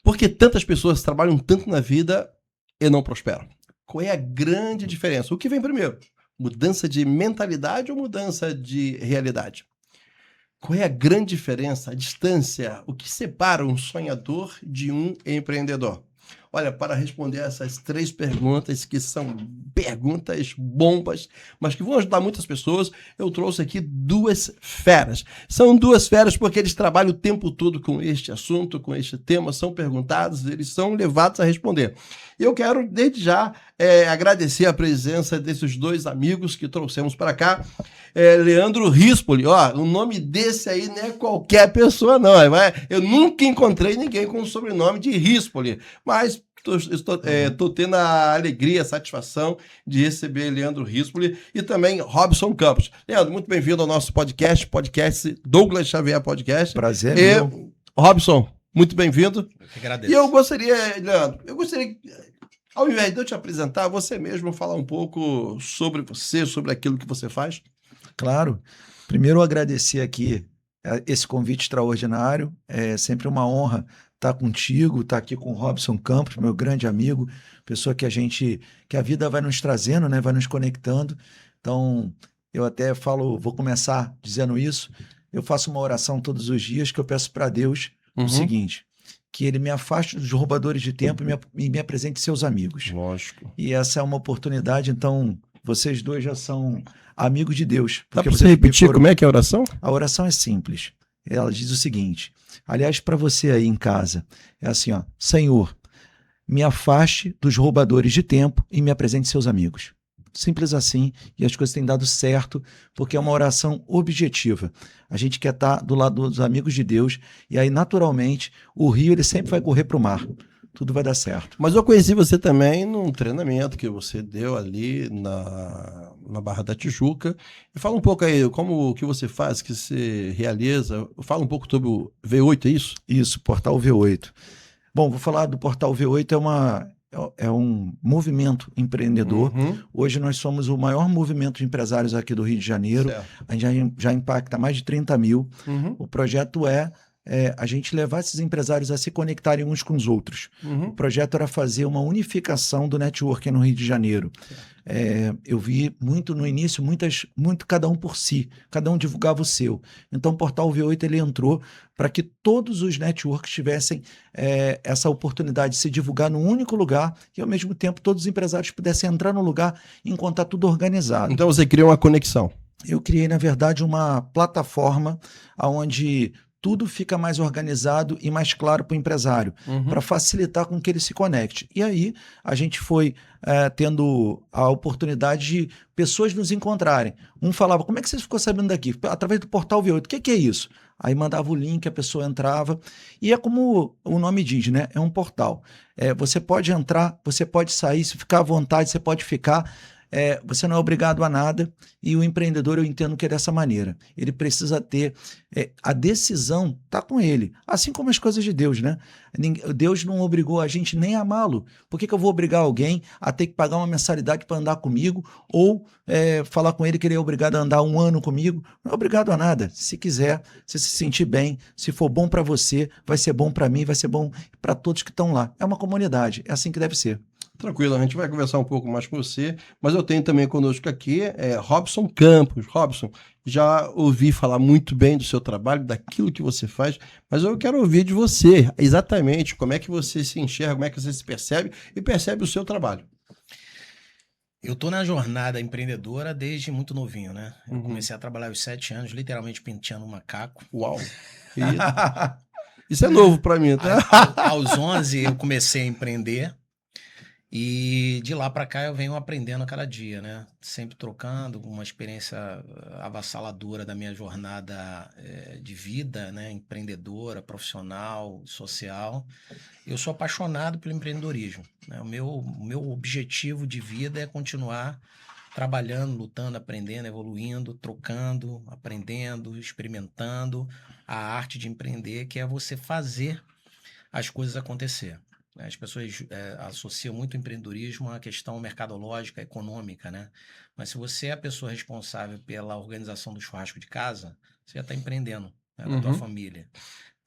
Por que tantas pessoas trabalham tanto na vida e não prosperam? Qual é a grande diferença? O que vem primeiro? Mudança de mentalidade ou mudança de realidade? Qual é a grande diferença, a distância, o que separa um sonhador de um empreendedor? Olha, para responder essas 3 perguntas, que são perguntas bombas, mas que vão ajudar muitas pessoas, eu trouxe aqui 2 feras. São 2 feras porque eles trabalham o tempo todo com este assunto, com este tema, são perguntados, eles são levados a responder. Eu quero, desde já, agradecer a presença desses 2 amigos que trouxemos para cá. Leandro Rispoli, ó, o nome desse aí não é qualquer pessoa, não. Eu nunca encontrei ninguém com o sobrenome de Rispoli, mas estou tendo a alegria, a satisfação de receber Leandro Rispoli e também Robson Campos. Leandro, muito bem-vindo ao nosso podcast Douglas Xavier Podcast. Prazer, meu. Robson, muito bem-vindo. Eu que agradeço. E eu gostaria, Leandro, ao invés de eu te apresentar, você mesmo falar um pouco sobre você, sobre aquilo que você faz. Claro. Primeiro, agradecer aqui esse convite extraordinário. É sempre uma honra estar contigo, estar aqui com o Robson Campos, meu grande amigo, pessoa que a vida vai nos trazendo, né, vai nos conectando. Então, eu até vou começar dizendo isso. Eu faço uma oração todos os dias que eu peço para Deus o seguinte: que ele me afaste dos roubadores de tempo e me apresente seus amigos. Lógico. E essa é uma oportunidade, então, vocês 2 já são amigos de Deus. Dá para você repetir como é que é a oração? A oração é simples. Ela diz o seguinte, aliás, para você aí em casa, é assim, ó: Senhor, me afaste dos roubadores de tempo e me apresente seus amigos. Simples assim, e as coisas têm dado certo, porque é uma oração objetiva. A gente quer estar do lado dos amigos de Deus, e aí, naturalmente, o rio ele sempre vai correr para o mar. Tudo vai dar certo. Mas eu conheci você também num treinamento que você deu ali na Barra da Tijuca. E fala um pouco aí, como que você faz, que você realiza. Fala um pouco sobre o V8, é isso? Isso, Portal V8. Bom, vou falar do Portal V8, é um movimento empreendedor. Hoje nós somos o maior movimento de empresários aqui do Rio de Janeiro. Certo. A gente já impacta mais de 30 mil. O projeto é a gente levar esses empresários a se conectarem uns com os outros. O projeto era fazer uma unificação do networking no Rio de Janeiro. Eu vi muito no início, cada um por si, cada um divulgava o seu. Então o Portal V8 ele entrou para que todos os networks tivessem essa oportunidade de se divulgar num único lugar e, ao mesmo tempo, todos os empresários pudessem entrar no lugar e encontrar tudo organizado. Então você criou uma conexão. Eu criei, na verdade, uma plataforma onde tudo fica mais organizado e mais claro para o empresário, para facilitar com que ele se conecte. E aí a gente foi tendo a oportunidade de pessoas nos encontrarem. Um falava: como é que você ficou sabendo daqui? Através do Portal V8. O que é isso? Aí mandava o link, a pessoa entrava. E é como o nome diz, né? É um portal. Você pode entrar, você pode sair, se ficar à vontade, você pode ficar. Você não é obrigado a nada, e o empreendedor, eu entendo que é dessa maneira. Ele precisa ter a decisão, tá com ele, assim como as coisas de Deus, né? Deus não obrigou a gente nem a amá-lo. Por que eu vou obrigar alguém a ter que pagar uma mensalidade para andar comigo, ou falar com ele que ele é obrigado a andar 1 ano comigo? Não é obrigado a nada. Se quiser, se sentir bem, se for bom para você, vai ser bom para mim, vai ser bom para todos que estão lá. É uma comunidade, é assim que deve ser. Tranquilo, a gente vai conversar um pouco mais com você, mas eu tenho também conosco aqui Robson Campos. Robson, já ouvi falar muito bem do seu trabalho, daquilo que você faz, mas eu quero ouvir de você, exatamente, como é que você se enxerga, como é que você se percebe e percebe o seu trabalho. Eu tô na jornada empreendedora desde muito novinho, né? Eu comecei a trabalhar aos 7 anos, literalmente penteando um macaco. Uau! Isso é novo para mim, tá? Aos 11 eu comecei a empreender. E de lá para cá eu venho aprendendo a cada dia, né? Sempre trocando, uma experiência avassaladora da minha jornada de vida, né? Empreendedora, profissional, social. Eu sou apaixonado pelo empreendedorismo, né? O meu objetivo de vida é continuar trabalhando, lutando, aprendendo, evoluindo, trocando, aprendendo, experimentando a arte de empreender, que é você fazer as coisas acontecer. As pessoas associam muito o empreendedorismo à questão mercadológica, econômica, né? Mas se você é a pessoa responsável pela organização do churrasco de casa, você já está empreendendo, né, na tua família.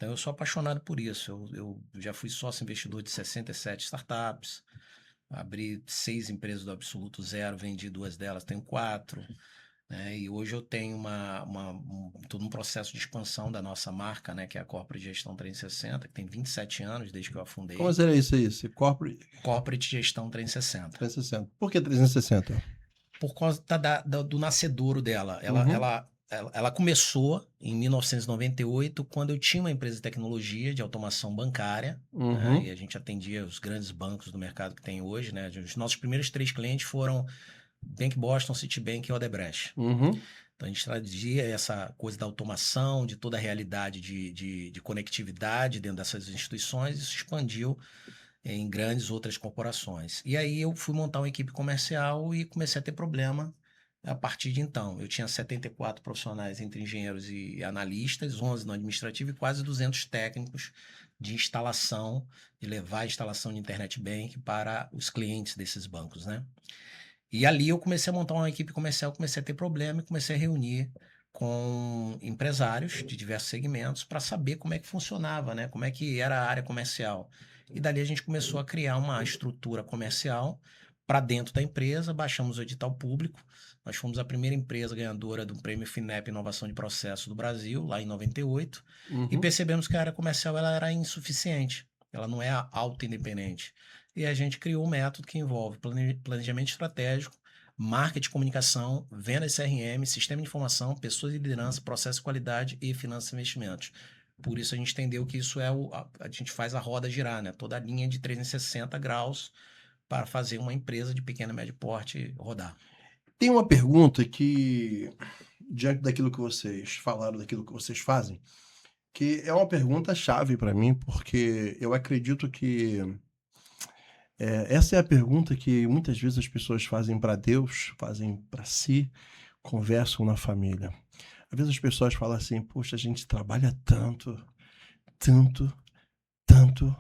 Então, eu sou apaixonado por isso. Eu já fui sócio investidor de 67 startups, abri 6 empresas do absoluto zero, vendi 2 delas, tenho 4. Né? E hoje eu tenho todo um processo de expansão da nossa marca, né? Que é a Corporate Gestão 360, que tem 27 anos desde que eu afundei. Como seria isso aí? Esse Corporate Gestão 360. 360. Por que 360? Por causa do nascedouro dela. Ela começou em 1998, quando eu tinha uma empresa de tecnologia de automação bancária, né? E a gente atendia os grandes bancos do mercado que tem hoje, né? Os nossos primeiros 3 clientes foram Bank Boston, Citibank e Odebrecht. Então a gente trazia essa coisa da automação, de toda a realidade de conectividade dentro dessas instituições, e isso expandiu em grandes outras corporações. E aí eu fui montar uma equipe comercial e comecei a ter problema a partir de então. Eu tinha 74 profissionais entre engenheiros e analistas, 11 no administrativo e quase 200 técnicos de instalação, de levar a instalação de internet bank para os clientes desses bancos, né? E ali eu comecei a montar uma equipe comercial, comecei a ter problema e comecei a reunir com empresários de diversos segmentos para saber como é que funcionava, né? Como é que era a área comercial. E dali a gente começou a criar uma estrutura comercial para dentro da empresa, baixamos o edital público. Nós fomos a primeira empresa ganhadora do Prêmio FINEP Inovação de Processo do Brasil, lá em 98, e percebemos que a área comercial ela era insuficiente, ela não é auto-independente. E a gente criou um método que envolve planejamento estratégico, marketing, comunicação, vendas CRM, sistema de informação, pessoas de liderança, processo de qualidade e finanças e investimentos. Por isso a gente entendeu que isso é a gente faz a roda girar, né? Toda a linha de 360 graus para fazer uma empresa de pequeno e médio porte rodar. Tem uma pergunta que, diante daquilo que vocês falaram, daquilo que vocês fazem, que é uma pergunta chave para mim, porque eu acredito que essa é a pergunta que muitas vezes as pessoas fazem para Deus, fazem para si, conversam na família. Às vezes as pessoas falam assim, poxa, a gente trabalha tanto, tanto, tanto,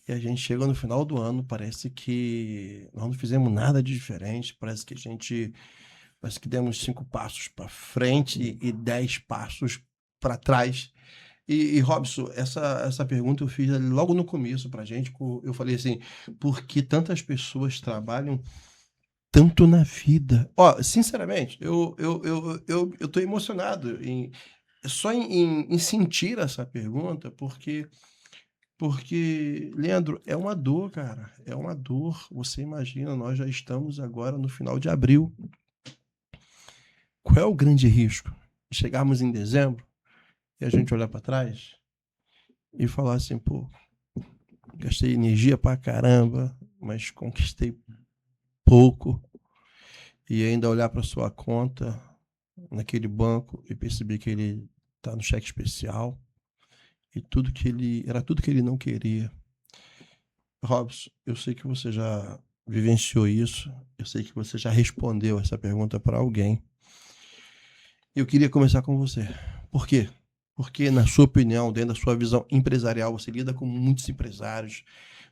e a gente chega no final do ano, parece que nós não fizemos nada de diferente, parece que demos 5 passos para frente e 10 passos para trás. E Robson, essa pergunta eu fiz ali logo no começo pra gente, eu falei assim, por que tantas pessoas trabalham tanto na vida? Ó, sinceramente, eu tô emocionado só em sentir essa pergunta, porque, Leandro, é uma dor, cara, é uma dor. Você imagina, nós já estamos agora no final de abril. Qual é o grande risco? Chegarmos em dezembro e a gente olhar para trás e falar assim, pô, gastei energia pra caramba, mas conquistei pouco, e ainda olhar para sua conta naquele banco e perceber que ele tá no cheque especial e era tudo que ele não queria. Robson, eu sei que você já vivenciou isso, eu sei que você já respondeu essa pergunta para alguém. Eu queria começar com você. Por quê? Porque, na sua opinião, dentro da sua visão empresarial, você lida com muitos empresários,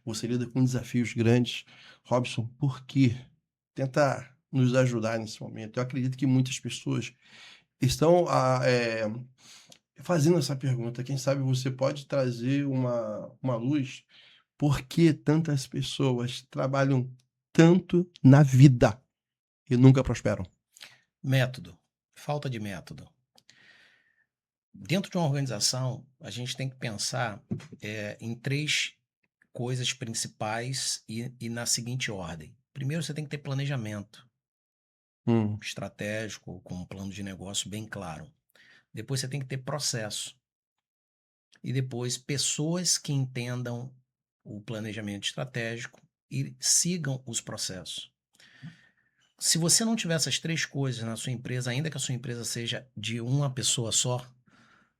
você lida com desafios grandes. Robson, por quê? Tenta nos ajudar nesse momento. Eu acredito que muitas pessoas estão fazendo essa pergunta. Quem sabe você pode trazer uma luz. Por que tantas pessoas trabalham tanto na vida e nunca prosperam? Método. Falta de método. Dentro de uma organização, a gente tem que pensar em 3 coisas principais e na seguinte ordem. Primeiro, você tem que ter planejamento estratégico, com um plano de negócio bem claro. Depois, você tem que ter processo. E depois, pessoas que entendam o planejamento estratégico e sigam os processos. Se você não tiver essas 3 coisas na sua empresa, ainda que a sua empresa seja de uma pessoa só,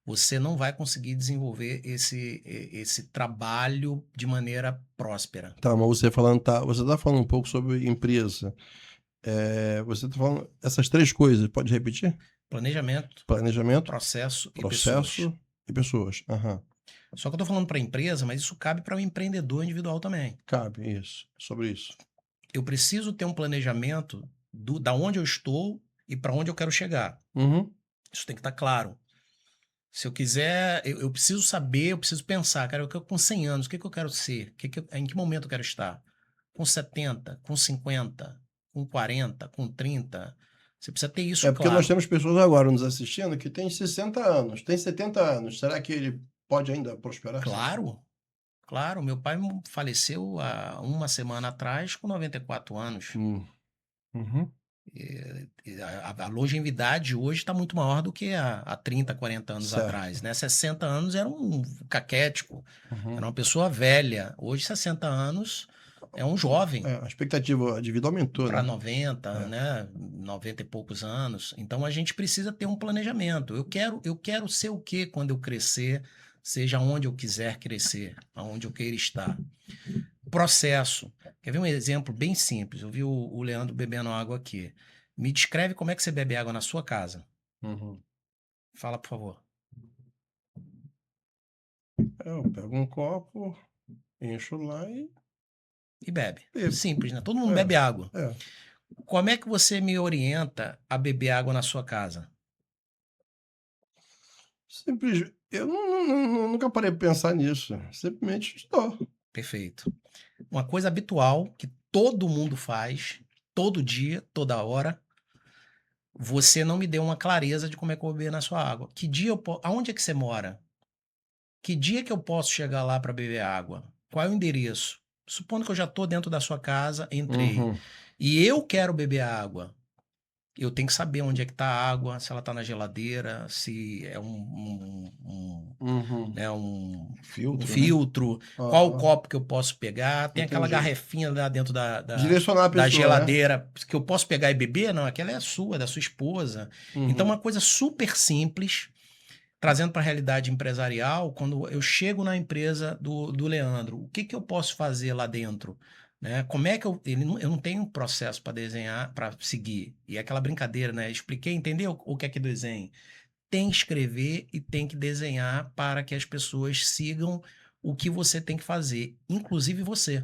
você não vai conseguir desenvolver esse trabalho de maneira próspera. Tá, mas você tá falando um pouco sobre empresa. Você tá falando essas 3 coisas, pode repetir? Planejamento, processo e pessoas. e pessoas. Só que eu tô falando para a empresa, mas isso cabe para o empreendedor individual também. Cabe isso, sobre isso. Eu preciso ter um planejamento da onde eu estou e para onde eu quero chegar. Isso tem que estar claro. Se eu quiser, eu preciso saber, eu preciso pensar, cara, com 100 anos, o que eu quero ser? Em que momento eu quero estar? Com 70, com 50, com 40, com 30? Você precisa ter isso Porque nós claro. temos pessoas agora nos assistindo que têm 60 anos, têm 70 anos. Será que ele pode ainda prosperar? Claro, claro. Meu pai faleceu há uma semana atrás com 94 anos. Uhum. A longevidade hoje está muito maior do que há 30, 40 anos Certo. atrás, né? 60 anos era um caquético, Uhum. era uma pessoa velha. Hoje, 60 anos é um jovem. A expectativa de vida aumentou, Para né? 90, né? 90 e poucos anos. Então a gente precisa ter um planejamento. Eu quero ser o quê quando eu crescer, seja onde eu quiser crescer, aonde eu queira estar. Processo. Quer ver um exemplo bem simples? Eu vi o Leandro bebendo água aqui. Me descreve como é que você bebe água na sua casa. Uhum. Fala, por favor. Eu pego um copo, encho lá e E bebe. bebo. Simples, né? Todo mundo bebe água. É. Como é que você me orienta a beber água na sua casa? Simples. Eu nunca parei para pensar nisso. Simplesmente estou. Perfeito. Uma coisa habitual que todo mundo faz, todo dia, toda hora, você não me deu uma clareza de como é que eu vou beber na sua água. Que dia aonde é que você mora? Que dia que eu posso chegar lá para beber água? Qual é o endereço? Supondo que eu já estou dentro da sua casa, entrei, Uhum. e eu quero beber água. Eu tenho que saber onde é que está a água, se ela está na geladeira, se é Uhum. né, um Filtro, né? filtro, qual o copo que eu posso pegar. Tem aquela Entendi. garrafinha lá dentro Direcionar a pessoa, da né? geladeira que eu posso pegar e beber. Não, aquela é sua, da sua esposa. Uhum. Então, uma coisa super simples, trazendo para a realidade empresarial, quando eu chego na empresa do Leandro, o que eu posso fazer lá dentro? Né? Como é que eu não tenho um processo para desenhar, para seguir. E aquela brincadeira, né? Expliquei, entendeu o que é que desenho? Tem que escrever e tem que desenhar para que as pessoas sigam o que você tem que fazer, inclusive você.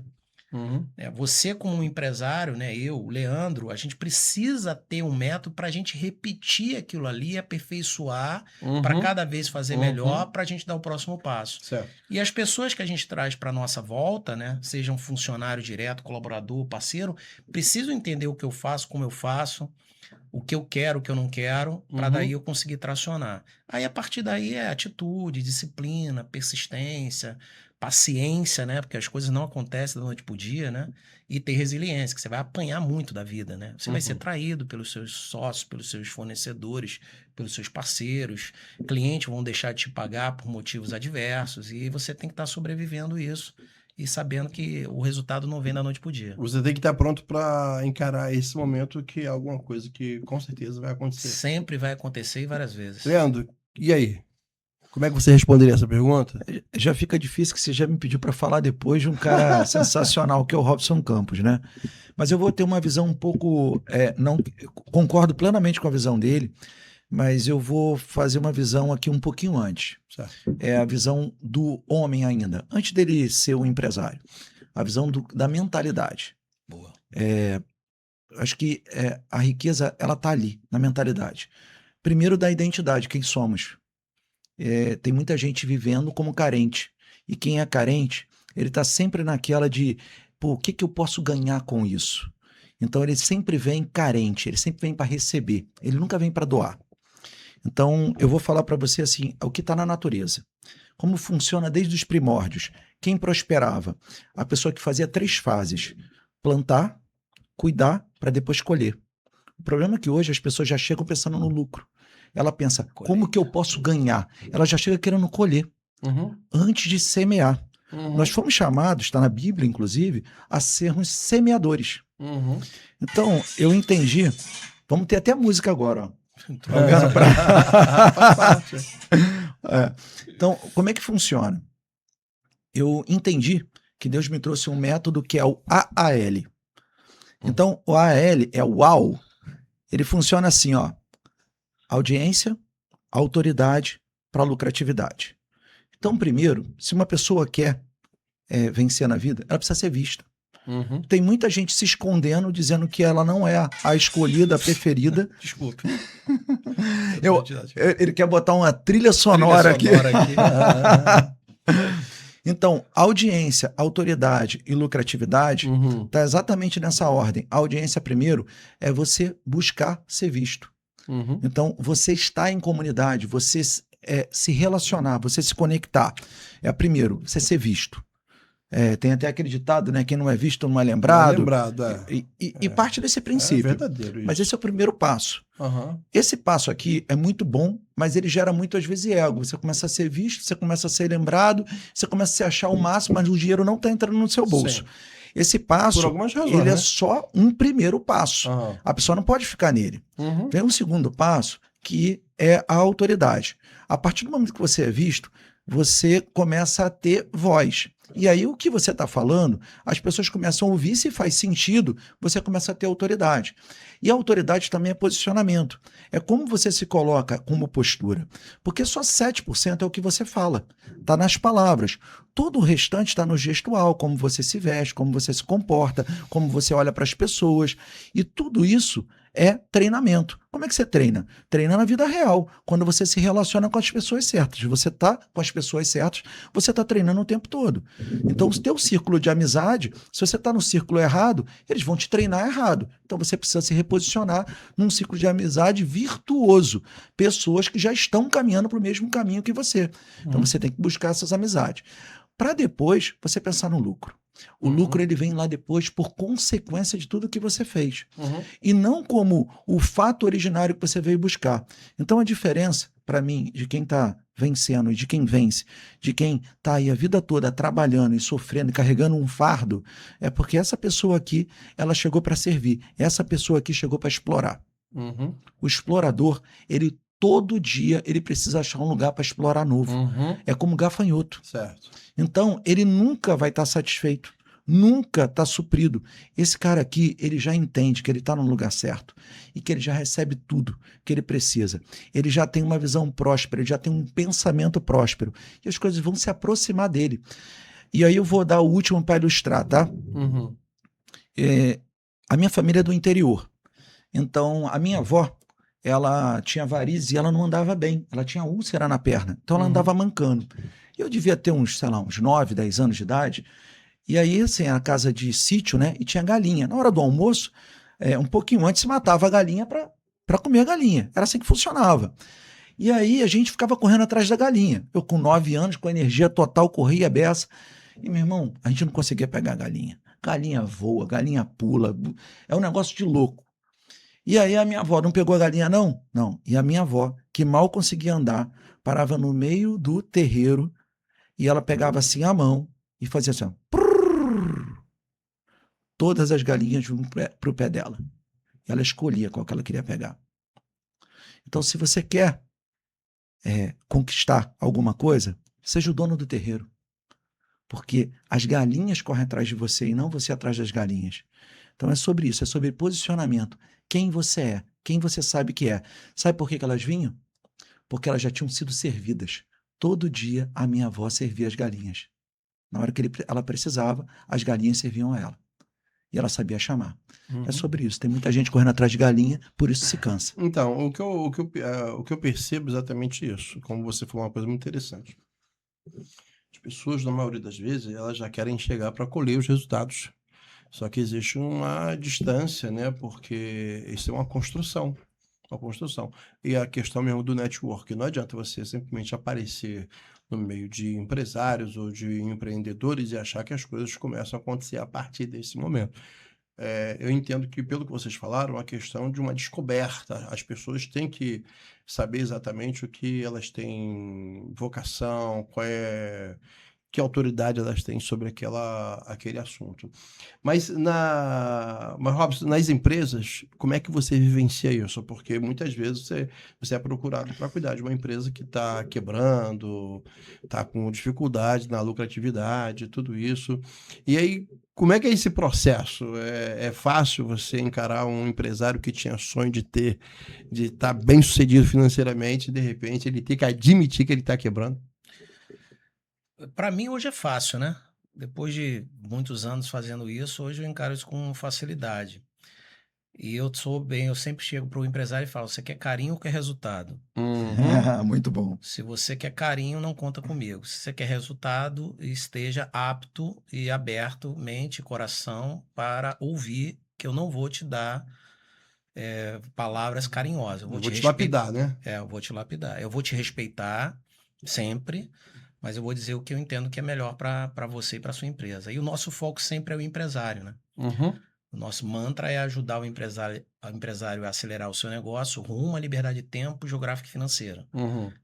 Uhum. Você como um empresário, né, eu, Leandro, a gente precisa ter um método para a gente repetir aquilo ali, aperfeiçoar, para Uhum. cada vez fazer Uhum. melhor, para a gente dar o próximo passo. Certo. E as pessoas que a gente traz para nossa volta, né, sejam funcionário direto, colaborador, parceiro, precisam entender o que eu faço, como eu faço, o que eu quero, o que eu não quero, para Uhum. daí eu conseguir tracionar. Aí, a partir daí, é atitude, disciplina, persistência, paciência, né? Porque as coisas não acontecem da noite pro dia, né? E ter resiliência, que você vai apanhar muito da vida, né? Você vai ser traído pelos seus sócios, pelos seus fornecedores, pelos seus parceiros, clientes vão deixar de te pagar por motivos adversos, e você tem que estar sobrevivendo isso e sabendo que o resultado não vem da noite pro dia. Você tem que estar pronto para encarar esse momento, que é alguma coisa que com certeza vai acontecer. Sempre vai acontecer e várias vezes. Leandro, e aí? Como é que você responderia essa pergunta? Já fica difícil que você já me pediu para falar depois de um cara sensacional que é o Robson Campos, né? Mas eu vou ter uma visão um pouco, não concordo plenamente com a visão dele, mas eu vou fazer uma visão aqui um pouquinho antes. Certo. É a visão do homem ainda, antes dele ser um empresário. A visão da mentalidade. Boa. Acho que a riqueza, ela tá ali, na mentalidade. Primeiro, da identidade, quem somos. Tem muita gente vivendo como carente. E quem é carente, ele está sempre naquela de, pô, o que eu posso ganhar com isso? Então ele sempre vem carente, ele sempre vem para receber, ele nunca vem para doar. Então eu vou falar para você assim, o que está na natureza. Como funciona desde os primórdios. Quem prosperava? A pessoa que fazia 3 fases. Plantar, cuidar, para depois colher. O problema é que hoje as pessoas já chegam pensando no lucro. Ela pensa, como que eu posso ganhar? Ela já chega querendo colher, antes de semear. Nós fomos chamados, está na Bíblia, inclusive, a sermos semeadores. Então, eu entendi. Vamos ter até música agora. Ó. Então, como é que funciona? Eu entendi que Deus me trouxe um método que é o AAL. Então, o AAL é o AU. Ele funciona assim, ó. Audiência, autoridade para lucratividade. Então, primeiro, se uma pessoa quer vencer na vida, ela precisa ser vista. Tem muita gente se escondendo, dizendo que ela não é a escolhida, a preferida. Desculpe. Ele quer botar uma trilha sonora aqui. Então, audiência, autoridade e lucratividade está exatamente nessa ordem. A audiência, primeiro, é você buscar ser visto. Então, você está em comunidade, você se relacionar, você se conectar. Primeiro, você ser visto. Tem até aquele ditado, né? Quem não é visto não é lembrado. E parte desse princípio. É verdadeiro isso. Mas esse é o primeiro passo. Esse passo aqui é muito bom, mas ele gera muito, às vezes, ego. Você começa a ser visto, você começa a ser lembrado, você começa a se achar o máximo, mas o dinheiro não está entrando no seu bolso. Sim. Esse passo, ele é só um primeiro passo. A pessoa não pode ficar nele. Tem um segundo passo, que é a autoridade. A partir do momento que você é visto, você começa a ter voz. E aí o que você está falando, as pessoas começam a ouvir, se faz sentido, você começa a ter autoridade. E a autoridade também é posicionamento. É como você se coloca como postura. Porque só 7% é o que você fala. Está nas palavras. Todo o restante está no gestual, como você se veste, como você se comporta, como você olha para as pessoas. E tudo isso é treinamento. Como é que você treina? Treina na vida real, quando você se relaciona com as pessoas certas. Você está com as pessoas certas, você está treinando o tempo todo. Então, o teu círculo de amizade, se você está no círculo errado, eles vão te treinar errado. Então, você precisa se reposicionar num ciclo de amizade virtuoso. Pessoas que já estão caminhando para o mesmo caminho que você. Então, você tem que buscar essas amizades. Para depois, você pensar no lucro. O lucro ele vem lá depois por consequência de tudo que você fez. E não como o fato originário que você veio buscar. Então a diferença, para mim, de quem está vencendo e de quem vence, de quem está aí a vida toda trabalhando e sofrendo e carregando um fardo, é porque essa pessoa aqui, ela chegou para servir. Essa pessoa aqui chegou para explorar. O explorador, ele todo dia ele precisa achar um lugar para explorar novo. É como gafanhoto. Certo. Então, ele nunca vai estar satisfeito, nunca está suprido. Esse cara aqui, ele já entende que ele está no lugar certo e que ele já recebe tudo que ele precisa. Ele já tem uma visão próspera, ele já tem um pensamento próspero e as coisas vão se aproximar dele. E aí eu vou dar o último para ilustrar, tá? A minha família é do interior. Então, a minha avó, ela tinha varizes e ela não andava bem. Ela tinha úlcera na perna. Então ela andava mancando. E eu devia ter uns 9, 10 anos de idade. E aí, assim, era casa de sítio, né? E tinha galinha. Na hora do almoço, um pouquinho antes, se matava a galinha para comer a galinha. Era assim que funcionava. E aí a gente ficava correndo atrás da galinha. Eu com 9 anos, com energia total, corria a beça. E, meu irmão, a gente não conseguia pegar a galinha. Galinha voa, galinha pula. É um negócio de louco. E aí a minha avó não pegou a galinha, não? Não. E a minha avó, que mal conseguia andar, parava no meio do terreiro e ela pegava assim a mão e fazia assim, ó, prrr, todas as galinhas vinham para o pé dela. E ela escolhia qual que ela queria pegar. Então, se você quer conquistar alguma coisa, seja o dono do terreiro. Porque as galinhas correm atrás de você e não você atrás das galinhas. Então é sobre isso, é sobre posicionamento. Quem você é, quem você sabe que é. Sabe por que elas vinham? Porque elas já tinham sido servidas. Todo dia a minha avó servia as galinhas. Na hora que ela precisava, as galinhas serviam a ela. E ela sabia chamar. É sobre isso. Tem muita gente correndo atrás de galinha, por isso se cansa. Então, o que eu percebo é exatamente isso. Como você falou, uma coisa muito interessante. As pessoas, na maioria das vezes, elas já querem chegar para colher os resultados. Só que existe uma distância, né? Porque isso é uma construção. E a questão mesmo do network. Não adianta você simplesmente aparecer no meio de empresários ou de empreendedores e achar que as coisas começam a acontecer a partir desse momento. Eu entendo que, pelo que vocês falaram, é uma questão de uma descoberta. As pessoas têm que saber exatamente o que elas têm vocação, que autoridade elas têm sobre aquele assunto. Mas, Robson, nas empresas, como é que você vivencia isso? Porque muitas vezes você é procurado para cuidar de uma empresa que está quebrando, está com dificuldade na lucratividade, tudo isso. E aí, como é que é esse processo? É fácil você encarar um empresário que tinha sonho de estar bem sucedido financeiramente e, de repente, ele ter que admitir que ele está quebrando? Para mim hoje é fácil, né? depois de muitos anos fazendo isso, hoje eu encaro isso com facilidade. E eu sempre chego para o empresário e falo: você quer carinho ou quer resultado? Muito bom. Se você quer carinho, não conta comigo. Se você quer resultado, esteja apto e aberto, mente e coração, para ouvir, que eu não vou te dar palavras carinhosas. Eu vou te lapidar, né? Eu vou te lapidar. Eu vou te respeitar sempre, mas eu vou dizer o que eu entendo que é melhor para você e para sua empresa. E o nosso foco sempre é o empresário, né? O nosso mantra é ajudar o empresário a acelerar o seu negócio rumo à liberdade de tempo, geográfica e financeira.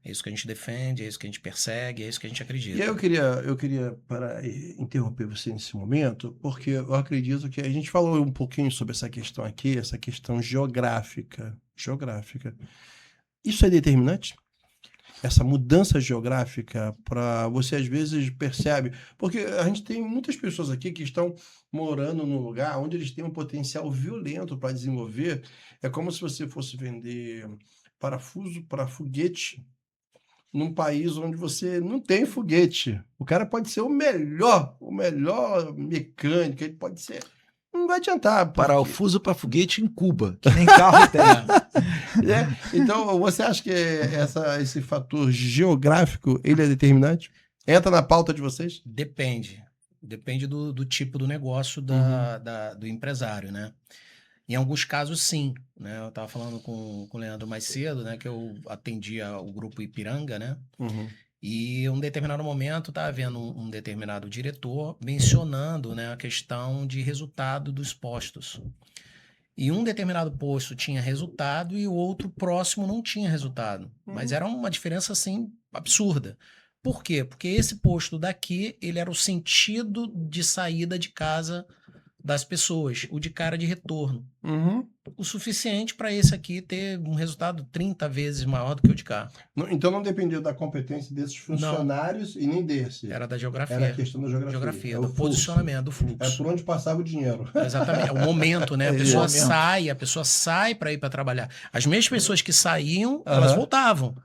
É isso que a gente defende, é isso que a gente persegue, é isso que a gente acredita. E aí eu queria interromper você nesse momento, porque eu acredito que a gente falou um pouquinho sobre essa questão aqui, essa questão geográfica. Isso é determinante? Essa mudança geográfica, para você às vezes percebe, porque a gente tem muitas pessoas aqui que estão morando num lugar onde eles têm um potencial violento para desenvolver. É como se você fosse vender parafuso para foguete num país onde você não tem foguete. O cara pode ser o melhor mecânico, ele pode ser. Não vai adiantar. Parafuso para foguete em Cuba, que nem carro tem. Então, você acha que esse fator geográfico, ele é determinante? Entra na pauta de vocês? Depende. Depende do tipo do negócio do empresário, né? Em alguns casos, sim. Né? Eu estava falando com o Leandro mais cedo, né? Que eu atendia o grupo Ipiranga, né? E em um determinado momento estava havendo um determinado diretor mencionando, né, a questão de resultado dos postos. E um determinado posto tinha resultado e o outro próximo não tinha resultado. Mas era uma diferença, assim, absurda. Por quê? Porque esse posto daqui, ele era o sentido de saída de casa das pessoas, o de cara de retorno. O suficiente para esse aqui ter um resultado 30 vezes maior do que o de cá. Então não dependia da competência desses funcionários e nem desse. Era da geografia. Era a questão da geografia. Do posicionamento, do fluxo. É por onde passava o dinheiro. Exatamente. É o momento, né? A pessoa sai para ir para trabalhar. As mesmas pessoas que saíam, elas voltavam.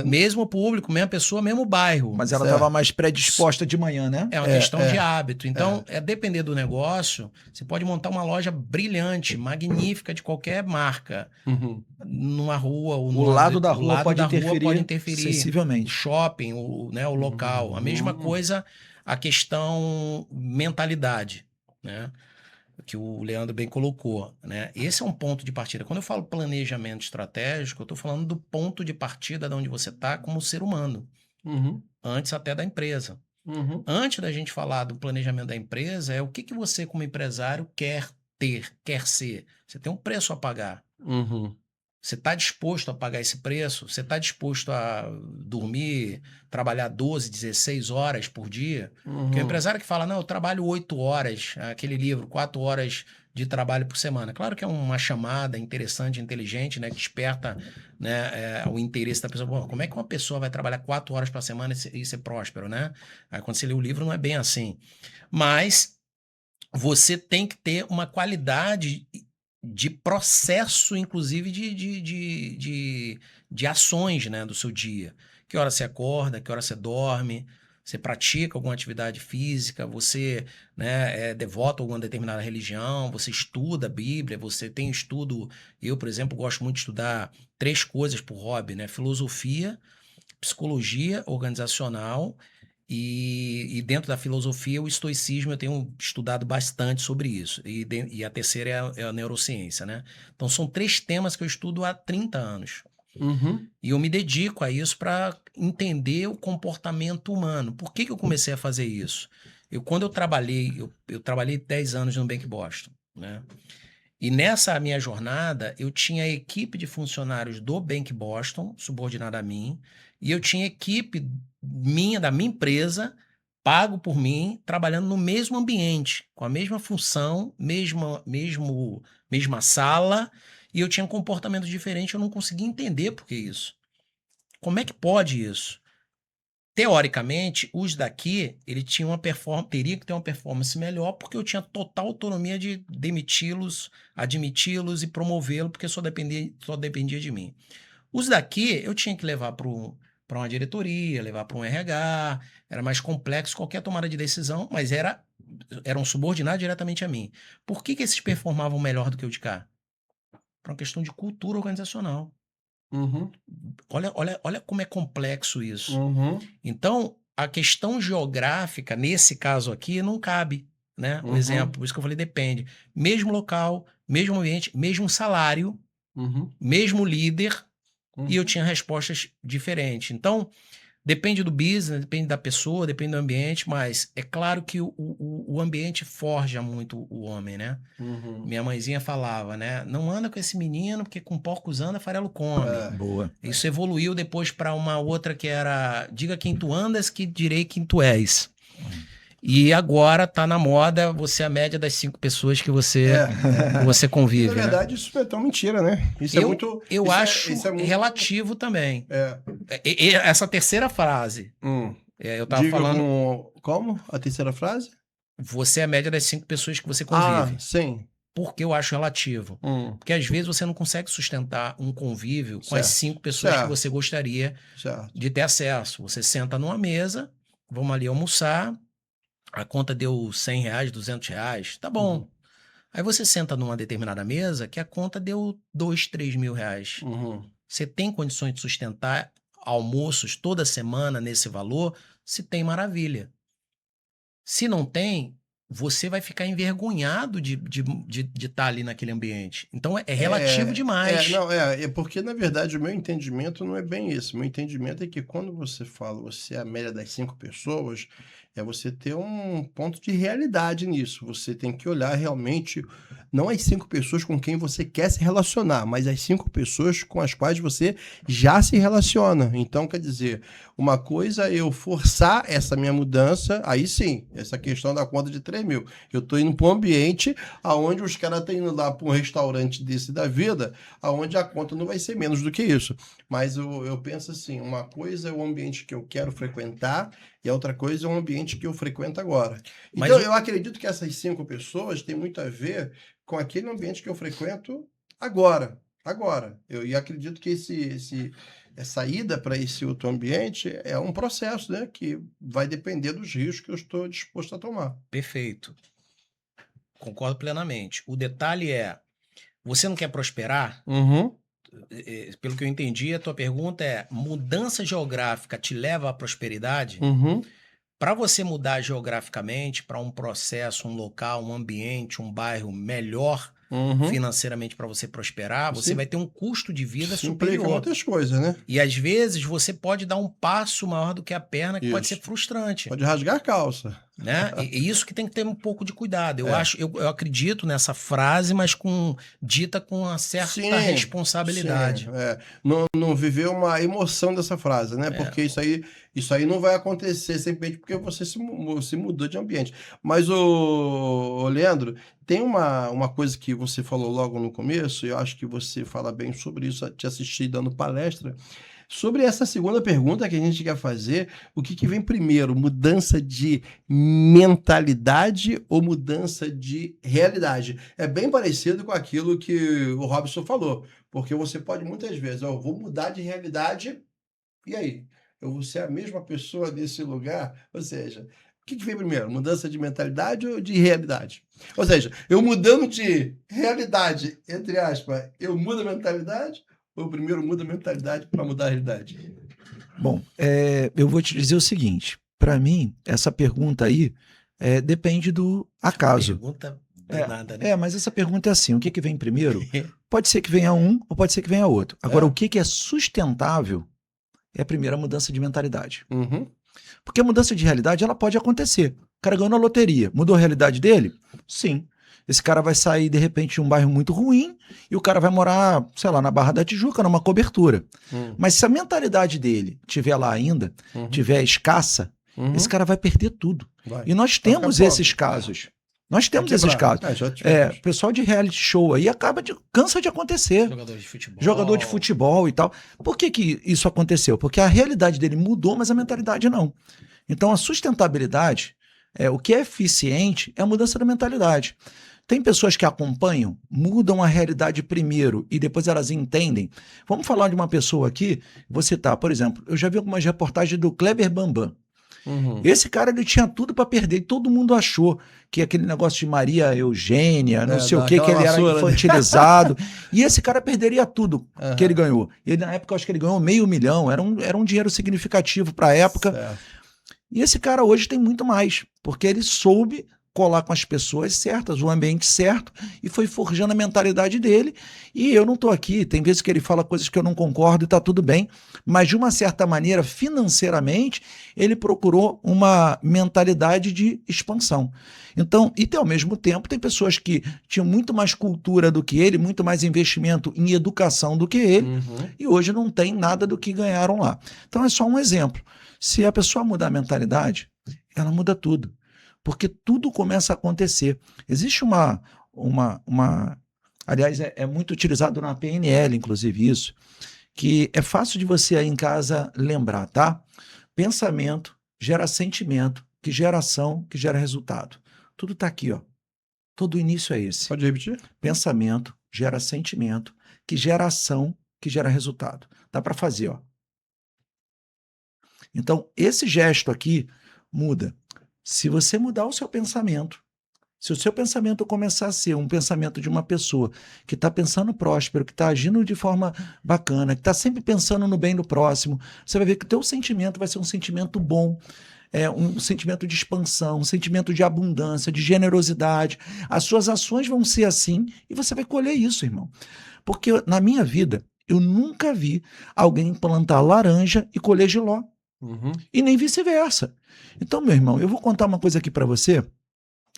Mesmo público, mesma pessoa, mesmo bairro. Mas ela estava mais predisposta de manhã, né? É uma questão de hábito. Então, depender do negócio, você pode montar uma loja brilhante, magnífica, de qualquer marca. Numa rua. Ou o lado da rua pode interferir sensivelmente. O shopping, o local. A mesma coisa, a questão mentalidade, né? Que o Leandro bem colocou, né? Esse é um ponto de partida. Quando eu falo planejamento estratégico, eu estou falando do ponto de partida de onde você está como ser humano. Antes até da empresa. Antes da gente falar do planejamento da empresa, é o que você como empresário quer ter, quer ser. Você tem um preço a pagar. Você está disposto a pagar esse preço? Você está disposto a dormir, trabalhar 12, 16 horas por dia? Porque o empresário que fala, não, eu trabalho 8 horas, aquele livro, 4 horas de trabalho por semana. Claro que é uma chamada interessante, inteligente, né, que desperta, né, o interesse da pessoa. Pô, como é que uma pessoa vai trabalhar 4 horas por semana e ser próspero, né? Aí, quando você lê o livro, não é bem assim. Mas você tem que ter uma qualidade de processo, inclusive de ações, né, do seu dia. Que hora você acorda, que hora você dorme, você pratica alguma atividade física, você, né, é devoto a alguma determinada religião, você estuda a Bíblia, você tem estudo. Eu, por exemplo, gosto muito de estudar 3 coisas por hobby, né? Filosofia, psicologia organizacional e dentro da filosofia, o estoicismo, eu tenho estudado bastante sobre isso. E a terceira é a neurociência, né? Então, são 3 temas que eu estudo há 30 anos. E eu me dedico a isso para entender o comportamento humano. Por que eu comecei a fazer isso? Quando eu trabalhei 10 anos no Bank Boston, né? E nessa minha jornada, eu tinha a equipe de funcionários do Bank Boston, subordinada a mim, e eu tinha equipe da minha empresa, pago por mim, trabalhando no mesmo ambiente, com a mesma função, mesma sala, e eu tinha um comportamento diferente, eu não conseguia entender por que isso. Como é que pode isso? Teoricamente, os daqui, teria que ter uma performance melhor, porque eu tinha total autonomia de demiti-los, admiti-los e promovê-los, porque só dependia de mim. Os daqui, eu tinha que levar para para uma diretoria, levar para um RH, era mais complexo qualquer tomada de decisão, mas eram subordinados diretamente a mim. Por que esses performavam melhor do que o de cá? Por uma questão de cultura organizacional. Uhum. Olha como é complexo isso. Uhum. Então, a questão geográfica, nesse caso aqui, não cabe, né? O exemplo, por isso que eu falei, depende. Mesmo local, mesmo ambiente, mesmo salário, mesmo líder, e eu tinha respostas diferentes. Então, depende do business, depende da pessoa, depende do ambiente, mas é claro que o ambiente forja muito o homem, né? Minha mãezinha falava, né? Não anda com esse menino, porque com porcos anda, farelo come. Boa. Isso evoluiu depois para uma outra que era diga quem tu andas, que direi quem tu és. E agora tá na moda você é a média das 5 pessoas que você convive. Na verdade, isso é tão mentira, né? Isso é muito. Eu acho isso é muito relativo também. É. Essa terceira frase. Eu tava Diga falando. Como? A terceira frase? Você é a média das 5 pessoas que você convive. Sim. Porque eu acho relativo. Porque às vezes você não consegue sustentar um convívio com as 5 pessoas que você gostaria de ter acesso. Você senta numa mesa, vamos ali almoçar, a conta deu R$100, R$200, tá bom. Aí você senta numa determinada mesa que a conta deu R$2.000, R$3.000. Você tem condições de sustentar almoços toda semana nesse valor? Se tem, maravilha. Se não tem, você vai ficar envergonhado de estar ali naquele ambiente. Então é relativo demais. É porque, na verdade, o meu entendimento não é bem isso. O meu entendimento é que quando você fala você é a média das 5 pessoas, é você ter um ponto de realidade nisso. Você tem que olhar realmente, não as 5 pessoas com quem você quer se relacionar, mas as 5 pessoas com as quais você já se relaciona. Então, quer dizer, uma coisa é eu forçar essa minha mudança, aí sim, essa questão da conta de 3.000. Eu estou indo para um ambiente onde os caras estão indo lá para um restaurante desse da vida, onde a conta não vai ser menos do que isso. Mas eu penso assim, uma coisa é o ambiente que eu quero frequentar e a outra coisa é o ambiente que eu frequento agora. Então, eu acredito que essas 5 pessoas têm muito a ver com aquele ambiente que eu frequento agora. Eu acredito que essa ida para esse outro ambiente é um processo, né, que vai depender dos riscos que eu estou disposto a tomar. Perfeito. Concordo plenamente. O detalhe é, você não quer prosperar? Pelo que eu entendi, a tua pergunta é, mudança geográfica te leva à prosperidade? Para você mudar geograficamente para um processo, um local, um ambiente, um bairro melhor financeiramente para você prosperar, você vai ter um custo de vida superior. Outras coisas, né? E às vezes você pode dar um passo maior do que a perna, que pode ser frustrante. Pode rasgar a calça. Né? E isso que tem que ter um pouco de cuidado. Eu acredito nessa frase, mas dita com uma certa responsabilidade. Não viver uma emoção dessa frase, né? Porque isso aí não vai acontecer simplesmente porque você se mudou de ambiente. Mas, o Leandro, tem uma coisa que você falou logo no começo, eu acho que você fala bem sobre isso, te assisti dando palestra, sobre essa segunda pergunta que a gente quer fazer, o que vem primeiro, mudança de mentalidade ou mudança de realidade? É bem parecido com aquilo que o Robson falou, porque você pode muitas vezes, eu vou mudar de realidade, e aí? Eu vou ser a mesma pessoa nesse lugar? Ou seja, o que vem primeiro, mudança de mentalidade ou de realidade? Ou seja, eu mudando de realidade, entre aspas, eu mudo a mentalidade? Ou primeiro muda a mentalidade para mudar a realidade? Bom, eu vou te dizer o seguinte. Para mim, essa pergunta aí depende do acaso. Pergunta nada, né? Mas essa pergunta é assim, o que vem primeiro? Pode ser que venha um ou pode ser que venha outro. Agora, o que é sustentável é a primeira mudança de mentalidade. Porque a mudança de realidade ela pode acontecer. O cara ganhou na loteria, mudou a realidade dele? Sim. Esse cara vai sair, de repente, de um bairro muito ruim e o cara vai morar, sei lá, na Barra da Tijuca, numa cobertura. Mas se a mentalidade dele estiver lá ainda, tiver escassa, esse cara vai perder tudo. E nós temos esses casos. Nós temos esses casos. O pessoal de reality show aí cansa de acontecer. Jogador de futebol e tal. Por que isso aconteceu? Porque a realidade dele mudou, mas a mentalidade não. Então, a sustentabilidade O que é eficiente é a mudança da mentalidade. Tem pessoas que acompanham, mudam a realidade primeiro e depois elas entendem. Vamos falar de uma pessoa aqui, vou citar, por exemplo, eu já vi algumas reportagens do Kleber Bambam. Esse cara, ele tinha tudo para perder e todo mundo achou que aquele negócio de Maria Eugênia, não sei o que ele era infantilizado. E esse cara perderia tudo que ele ganhou. Ele, na época, eu acho que ele ganhou R$500 mil, era um dinheiro significativo para a época. Certo. E esse cara hoje tem muito mais, porque ele soube colar com as pessoas certas, o ambiente certo, e foi forjando a mentalidade dele. E eu não estou aqui, tem vezes que ele fala coisas que eu não concordo e está tudo bem, mas de uma certa maneira, financeiramente, ele procurou uma mentalidade de expansão. Então, e ao mesmo tempo, tem pessoas que tinham muito mais cultura do que ele, muito mais investimento em educação do que ele, e hoje não tem nada do que ganharam lá. Então é só um exemplo. Se a pessoa mudar a mentalidade, ela muda tudo. Porque tudo começa a acontecer. Existe aliás, é muito utilizado na PNL, inclusive isso, que é fácil de você aí em casa lembrar, tá? Pensamento gera sentimento, que gera ação, que gera resultado. Tudo está aqui, ó. Todo o início é esse. Pode repetir? Pensamento gera sentimento, que gera ação, que gera resultado. Dá para fazer, ó. Então, esse gesto aqui muda. Se você mudar o seu pensamento, se o seu pensamento começar a ser um pensamento de uma pessoa que está pensando próspero, que está agindo de forma bacana, que está sempre pensando no bem do próximo, você vai ver que o teu sentimento vai ser um sentimento bom, um sentimento de expansão, um sentimento de abundância, de generosidade. As suas ações vão ser assim e você vai colher isso, irmão. Porque na minha vida, eu nunca vi alguém plantar laranja e colher jiló. E nem vice-versa. Então, meu irmão, eu vou contar uma coisa aqui para você,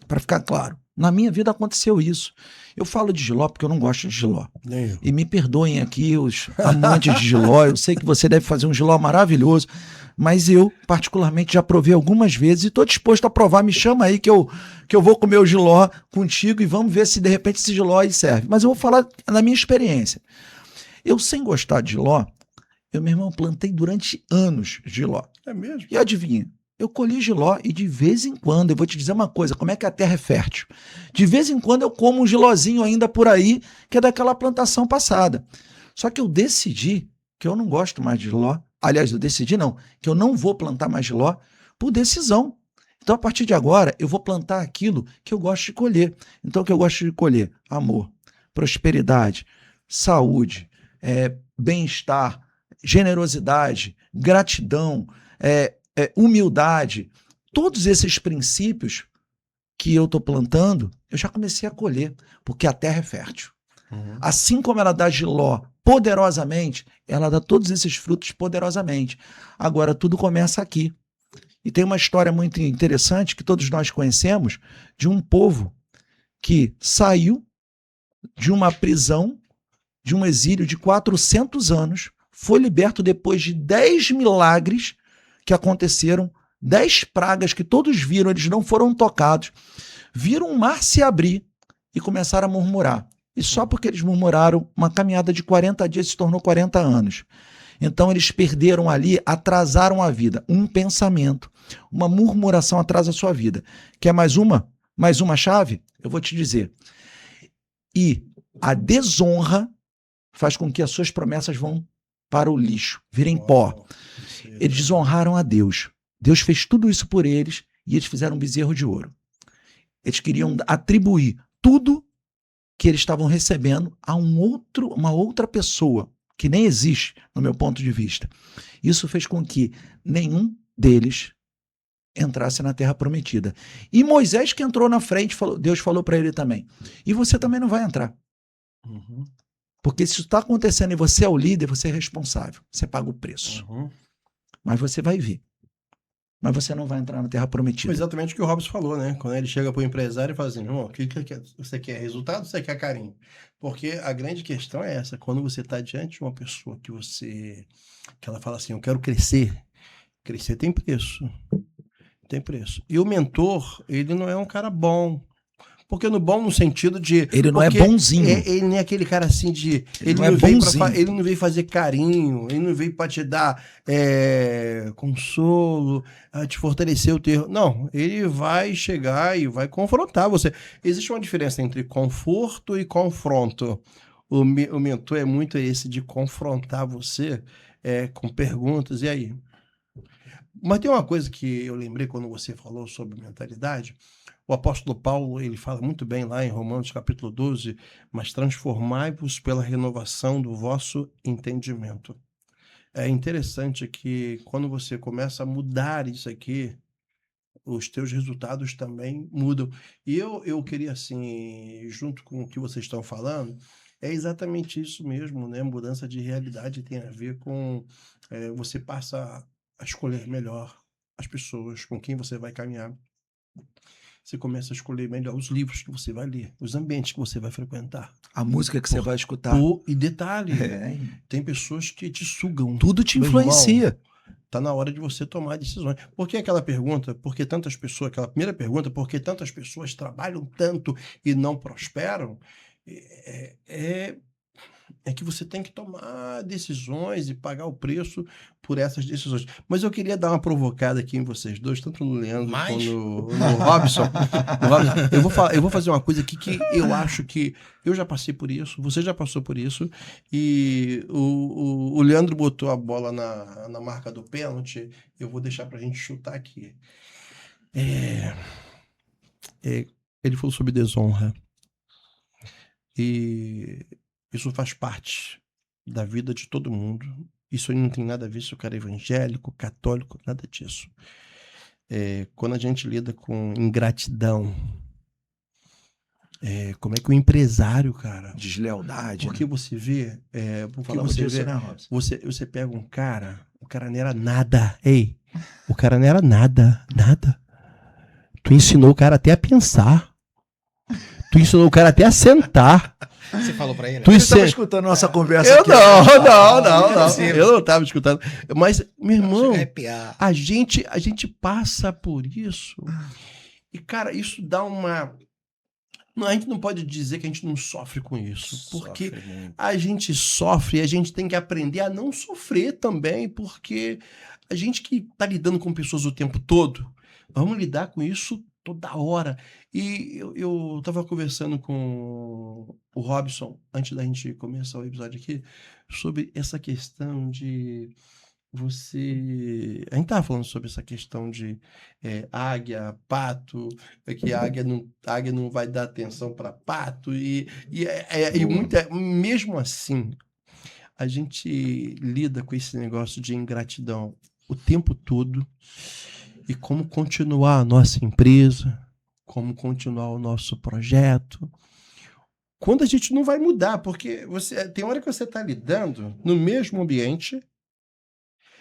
para ficar claro. Na minha vida aconteceu isso. Eu falo de jiló porque eu não gosto de jiló. E me perdoem aqui os amantes de jiló. Eu sei que você deve fazer um jiló maravilhoso, mas eu, particularmente, já provei algumas vezes e estou disposto a provar. Me chama aí que eu vou comer o jiló contigo e vamos ver se, de repente, esse jiló aí serve. Mas eu vou falar da minha experiência. Eu, sem gostar de jiló, meu irmão, plantei durante anos jiló. É mesmo? E adivinha? Eu colhi jiló e de vez em quando, eu vou te dizer uma coisa, como é que a terra é fértil? De vez em quando eu como um jilózinho ainda por aí, que é daquela plantação passada. Só que eu decidi que eu não gosto mais de jiló. Aliás, eu decidi não, que eu não vou plantar mais jiló por decisão. Então, a partir de agora, eu vou plantar aquilo que eu gosto de colher. Então, o que eu gosto de colher? Amor, prosperidade, saúde, bem-estar, generosidade, gratidão, humildade. Todos esses princípios que eu estou plantando, eu já comecei a colher, porque a terra é fértil. Assim como ela dá jiló poderosamente, ela dá todos esses frutos poderosamente. Agora, tudo começa aqui. E tem uma história muito interessante que todos nós conhecemos de um povo que saiu de uma prisão, de um exílio de 400 anos, foi liberto depois de 10 milagres que aconteceram, 10 pragas que todos viram, eles não foram tocados, viram o mar se abrir e começaram a murmurar. E só porque eles murmuraram, uma caminhada de 40 dias se tornou 40 anos. Então eles perderam ali, atrasaram a vida. Um pensamento, uma murmuração atrasa a sua vida. Quer mais uma? Mais uma chave? Eu vou te dizer. E a desonra faz com que as suas promessas vão para o lixo, virem pó. Eles desonraram a Deus. Deus fez tudo isso por eles e eles fizeram um bezerro de ouro. Eles queriam atribuir tudo que eles estavam recebendo a uma outra pessoa, que nem existe, no meu ponto de vista. Isso fez com que nenhum deles entrasse na Terra Prometida. E Moisés, que entrou na frente, Deus falou para ele também, e você também não vai entrar. Porque se isso está acontecendo e você é o líder, você é responsável. Você paga o preço. Mas você vai ver. Mas você não vai entrar na Terra Prometida. Foi exatamente o que o Robson falou, né? Quando ele chega para o empresário e fala assim, irmão, o que você quer? Resultado ou você quer carinho? Porque a grande questão é essa. Quando você está diante de uma pessoa que ela fala assim, eu quero crescer. Crescer tem preço. Tem preço. E o mentor, ele não é um cara bom. Porque no bom no sentido de... Ele não é porque bonzinho. Ele nem é aquele cara assim de... Ele não é veio bonzinho. ele não veio fazer carinho, ele não veio pra te dar consolo, te fortalecer o teu... Não, ele vai chegar e vai confrontar você. Existe uma diferença entre conforto e confronto. O mentor é muito esse de confrontar você com perguntas, e aí? Mas tem uma coisa que eu lembrei quando você falou sobre mentalidade. O apóstolo Paulo, ele fala muito bem lá em Romanos capítulo 12, mas transformai-vos pela renovação do vosso entendimento. É interessante que quando você começa a mudar isso aqui, os teus resultados também mudam. E eu queria, assim, junto com o que vocês estão falando, é exatamente isso mesmo, né? Mudança de realidade tem a ver com você passa a escolher melhor as pessoas com quem você vai caminhar. Você começa a escolher melhor os livros que você vai ler, os ambientes que você vai frequentar. A música que você vai escutar. E detalhe, tem pessoas que te sugam. Tudo te Meu influencia. Irmão, tá na hora de você tomar decisões. Por que aquela pergunta? Porque tantas pessoas, aquela primeira pergunta, por que tantas pessoas trabalham tanto e não prosperam? É que você tem que tomar decisões e pagar o preço por essas decisões. Mas eu queria dar uma provocada aqui em vocês dois, tanto no Leandro como no Robson. Eu vou fazer uma coisa aqui que eu acho que eu já passei por isso, você já passou por isso, e o Leandro botou a bola na marca do pênalti, eu vou deixar pra gente chutar aqui. Ele falou sobre desonra. E isso faz parte da vida de todo mundo. Isso aí não tem nada a ver se o cara é evangélico, católico, nada disso. Quando a gente lida com ingratidão, como é que o empresário, cara... Deslealdade. Porque você vê... Falamos disso, né, Robson? Você pega um cara, o cara não era nada. Ei, o cara não era nada. Tu ensinou o cara até a pensar. Tu ensinou o cara até a sentar. Você falou pra ele? Você estava escutando a nossa conversa Eu aqui? não. Eu não estava escutando. Mas, meu irmão, a gente passa por isso. E, cara, isso dá uma... A gente não pode dizer que a gente não sofre com isso. Porque a gente sofre e a gente tem que aprender a não sofrer também. Porque a gente que está lidando com pessoas o tempo todo, vamos lidar com isso toda hora. E eu tava conversando com o Robson, antes da gente começar o episódio aqui, sobre essa questão de você... A gente tava falando sobre essa questão de águia, pato, que a águia não vai dar atenção para pato, e mesmo assim, a gente lida com esse negócio de ingratidão o tempo todo. E como continuar a nossa empresa, como continuar o nosso projeto, quando a gente não vai mudar, porque tem hora que você está lidando no mesmo ambiente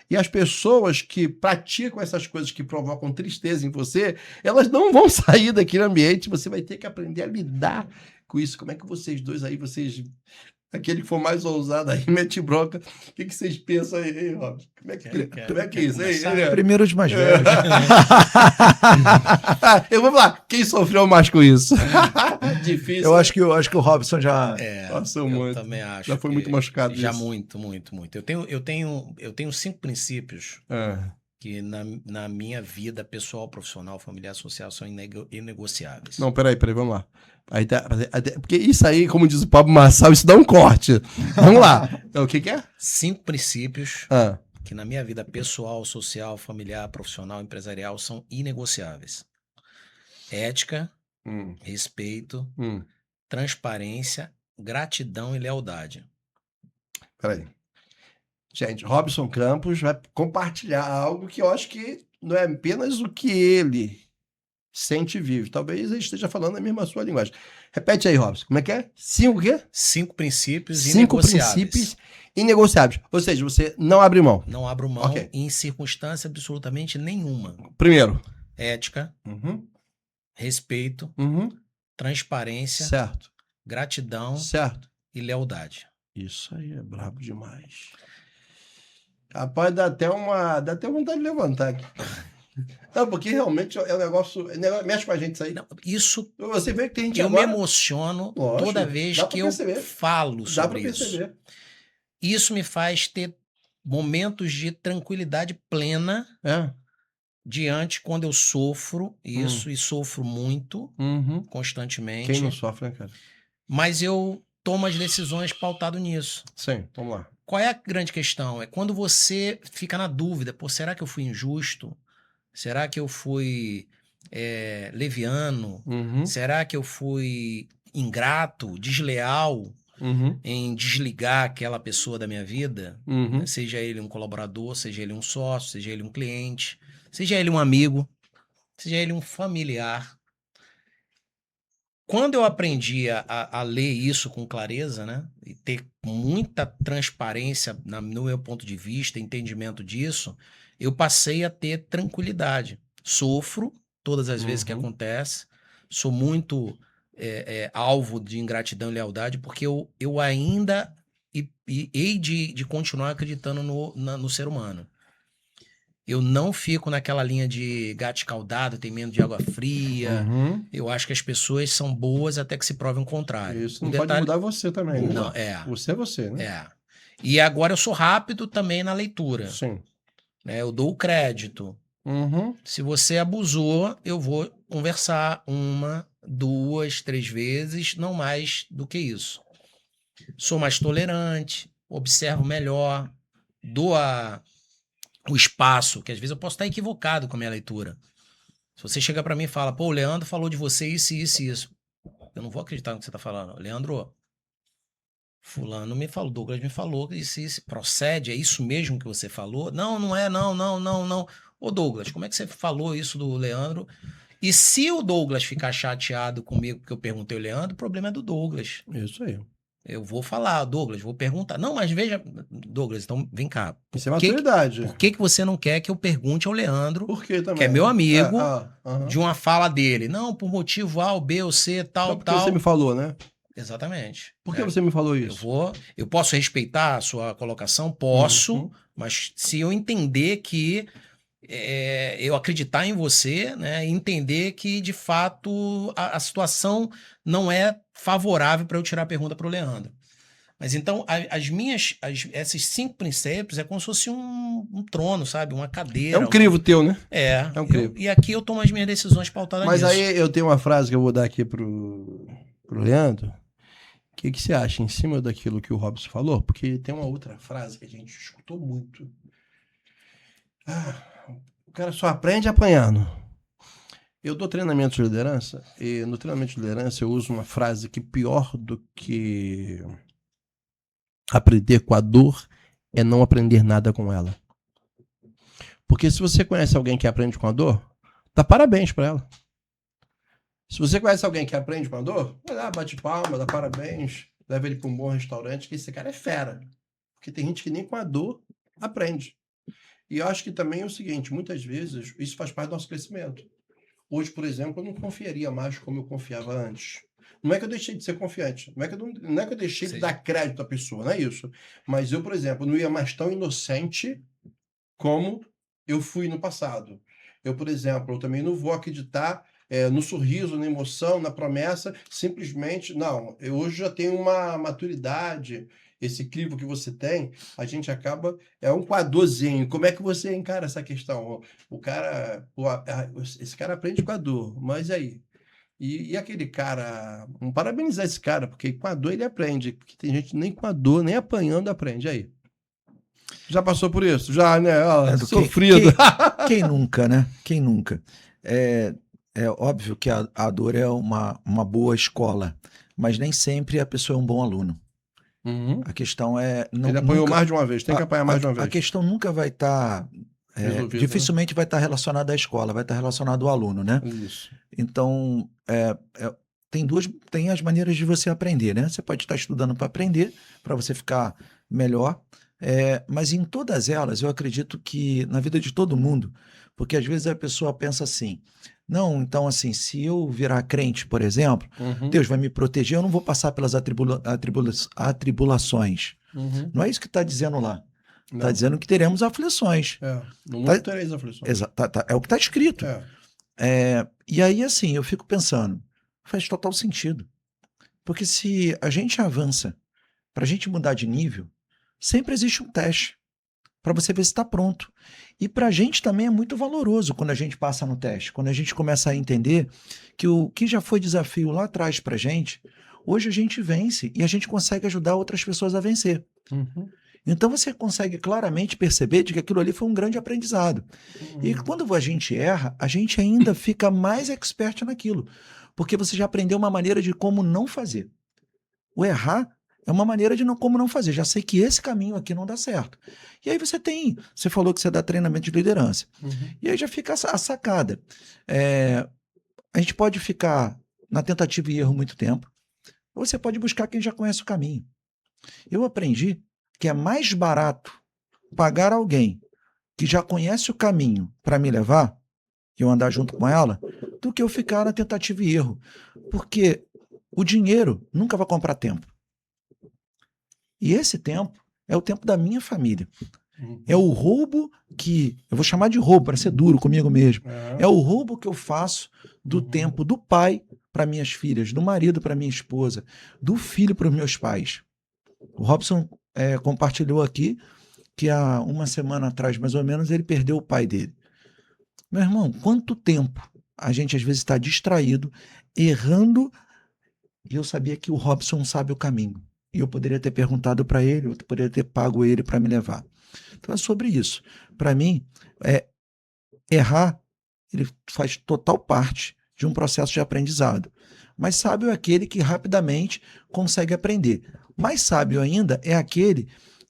e as pessoas que praticam essas coisas que provocam tristeza em você, elas não vão sair daquele ambiente, você vai ter que aprender a lidar com isso. Como é que vocês dois aí, aquele que for mais ousado aí, mete bronca. O que vocês pensam aí, Robson? Como é que é isso aí? Primeiro os mais velhos. Eu vou falar, quem sofreu mais com isso? Difícil. Eu acho que o Robson já passou muito. Eu também acho. Já foi muito machucado. Já muito. Eu tenho 5 princípios que na minha vida pessoal, profissional, familiar, social são inegociáveis. Não, peraí, vamos lá. Porque isso aí, como diz o Pablo Marçal, isso dá um corte. Vamos lá. O que é? 5 princípios que na minha vida pessoal, social, familiar, profissional, empresarial são inegociáveis. Ética, respeito, transparência, gratidão e lealdade. Peraí. Gente, Robson Campos vai compartilhar algo que eu acho que não é apenas o que ele sente e vive. Talvez ele esteja falando a mesma sua linguagem. Repete aí, Robson. Como é que é? 5 o quê? 5 princípios 5 inegociáveis. princípios inegociáveis. Ou seja, você não abre mão. Não abro mão em circunstância absolutamente nenhuma. Primeiro. Ética, respeito, transparência, certo, gratidão, certo, e lealdade. Isso aí é brabo demais. Rapaz, dá até vontade de levantar aqui. Não, porque realmente é um negócio, mexe com a gente isso aí. Não, isso Você vê que tem gente eu agora... me emociono Lógico, toda vez dá pra que eu perceber. falo Dá sobre pra isso. perceber. Isso me faz ter momentos de tranquilidade plena É. diante quando eu sofro isso e sofro muito Uhum. constantemente. Quem não sofre, né, cara? Mas eu tomo as decisões pautado nisso. Sim, vamos lá. Qual é a grande questão? É quando você fica na dúvida, pô, será que eu fui injusto? Será que eu fui leviano? Uhum. Será que eu fui ingrato, desleal Uhum. em desligar aquela pessoa da minha vida? Uhum. Seja ele um colaborador, seja ele um sócio, seja ele um cliente, seja ele um amigo, seja ele um familiar. Quando eu aprendi a ler isso com clareza, né, e ter muita transparência no meu ponto de vista, entendimento disso, eu passei a ter tranquilidade. Sofro todas as vezes que acontece, sou muito alvo de ingratidão e lealdade, porque eu ainda hei de continuar acreditando no ser humano. Eu não fico naquela linha de gato escaldado, tem medo de água fria. Uhum. Eu acho que as pessoas são boas até que se prove o contrário. Isso não pode mudar você também, né? Não, Você é você, né? é. E agora eu sou rápido também na leitura. Sim. Né? Eu dou o crédito. Uhum. Se você abusou, eu vou conversar 1, 2, 3 vezes, não mais do que isso. Sou mais tolerante, observo melhor, dou o espaço, que às vezes eu posso estar equivocado com a minha leitura. Se você chegar para mim e fala, pô, o Leandro falou de você isso, isso e isso. Eu não vou acreditar no que você tá falando. Leandro, fulano me falou, Douglas me falou que isso procede, é isso mesmo que você falou? Não, não é, não. Ô Douglas, como é que você falou isso do Leandro? E se o Douglas ficar chateado comigo porque eu perguntei ao Leandro, o problema é do Douglas. Isso aí. Eu vou falar, Douglas, vou perguntar. Não, mas veja, Douglas, então vem cá. Isso é maturidade. Por que você não quer que eu pergunte ao Leandro, Por que também? que é meu amigo, uhum. de uma fala dele? Não, por motivo A, ou B, ou C, tal, não, porque tal. Você me falou, né? Exatamente. Por que você me falou isso? Eu posso respeitar a sua colocação? Posso, mas se eu entender que eu acreditar em você, né, entender que de fato a situação não é favorável para eu tirar a pergunta para o Leandro. Mas então esses 5 princípios é como se fosse um trono, sabe? Uma cadeira. É um crivo teu, né? É um crivo. E aqui eu tomo as minhas decisões pautadas nisso. Mas aí eu tenho uma frase que eu vou dar aqui pro Leandro. O que você acha em cima daquilo que o Robson falou? Porque tem uma outra frase que a gente escutou muito. O cara só aprende apanhando. Eu dou treinamento de liderança e no treinamento de liderança eu uso uma frase que pior do que aprender com a dor é não aprender nada com ela. Porque se você conhece alguém que aprende com a dor, dá parabéns para ela. Se você conhece alguém que aprende com a dor, vai lá, bate palma, dá parabéns, leva ele para um bom restaurante, que esse cara é fera. Porque tem gente que nem com a dor aprende. E eu acho que também é o seguinte, muitas vezes isso faz parte do nosso crescimento. Hoje, por exemplo, eu não confiaria mais como eu confiava antes. Não é que eu deixei de ser confiante, não é que eu deixei de dar crédito à pessoa, não é isso. Mas eu, por exemplo, não ia mais tão inocente como eu fui no passado. Eu, por exemplo, eu também não vou acreditar no sorriso, na emoção, na promessa, simplesmente, não, eu hoje já tenho uma maturidade, esse crivo que você tem, a gente acaba, é um quadorzinho, como é que você encara essa questão? O cara, esse cara aprende com a dor, mas aí? E aquele cara, vamos parabenizar esse cara, porque com a dor ele aprende, porque tem gente nem com a dor, nem apanhando aprende, aí? Já passou por isso? Já, né? Sofrido. Quem nunca, né? Quem nunca? É óbvio que a dor é uma boa escola, mas nem sempre a pessoa é um bom aluno. A questão é... Ele apanhou mais de uma vez, tem que apanhar mais de uma vez. A questão nunca vai estar... dificilmente vai estar relacionada à escola, vai estar relacionado ao aluno, né? Isso. Então, tem as maneiras de você aprender, né? Você pode estar estudando para aprender, para você ficar melhor, mas em todas elas, eu acredito que na vida de todo mundo, porque às vezes a pessoa pensa assim, não, então assim, se eu virar crente, por exemplo, Deus vai me proteger, eu não vou passar pelas atribulações. Não é isso que está dizendo lá. Está dizendo que teremos aflições. No mundo tereis aflições. É o que está escrito. É. E aí, assim, eu fico pensando, faz total sentido. Porque se a gente avança para a gente mudar de nível, sempre existe um teste para você ver se está pronto. E para a gente também é muito valoroso quando a gente passa no teste, quando a gente começa a entender que o que já foi desafio lá atrás para a gente, hoje a gente vence e a gente consegue ajudar outras pessoas a vencer. Uhum. Então você consegue claramente perceber de que aquilo ali foi um grande aprendizado. E quando a gente erra, a gente ainda fica mais expert naquilo, porque você já aprendeu uma maneira de como não fazer. O errar é uma maneira de como não fazer. Já sei que esse caminho aqui não dá certo. E aí você falou que você dá treinamento de liderança. E aí já fica a sacada. A gente pode ficar na tentativa e erro muito tempo, ou você pode buscar quem já conhece o caminho. Eu aprendi que é mais barato pagar alguém que já conhece o caminho para me levar, e eu andar junto com ela, do que eu ficar na tentativa e erro. Porque o dinheiro nunca vai comprar tempo. E esse tempo é o tempo da minha família. É o roubo que... Eu vou chamar de roubo, para ser duro comigo mesmo. É o roubo que eu faço do tempo do pai para minhas filhas, do marido para minha esposa, do filho para os meus pais. O Robson compartilhou aqui que há uma semana atrás, mais ou menos, ele perdeu o pai dele. Meu irmão, quanto tempo a gente às vezes está distraído, errando, e eu sabia que o Robson sabe o caminho. E eu poderia ter perguntado para ele, eu poderia ter pago ele para me levar. Então é sobre isso. Para mim, errar, ele faz total parte de um processo de aprendizado. Mas sábio é aquele que rapidamente consegue aprender. Mais sábio ainda é aquele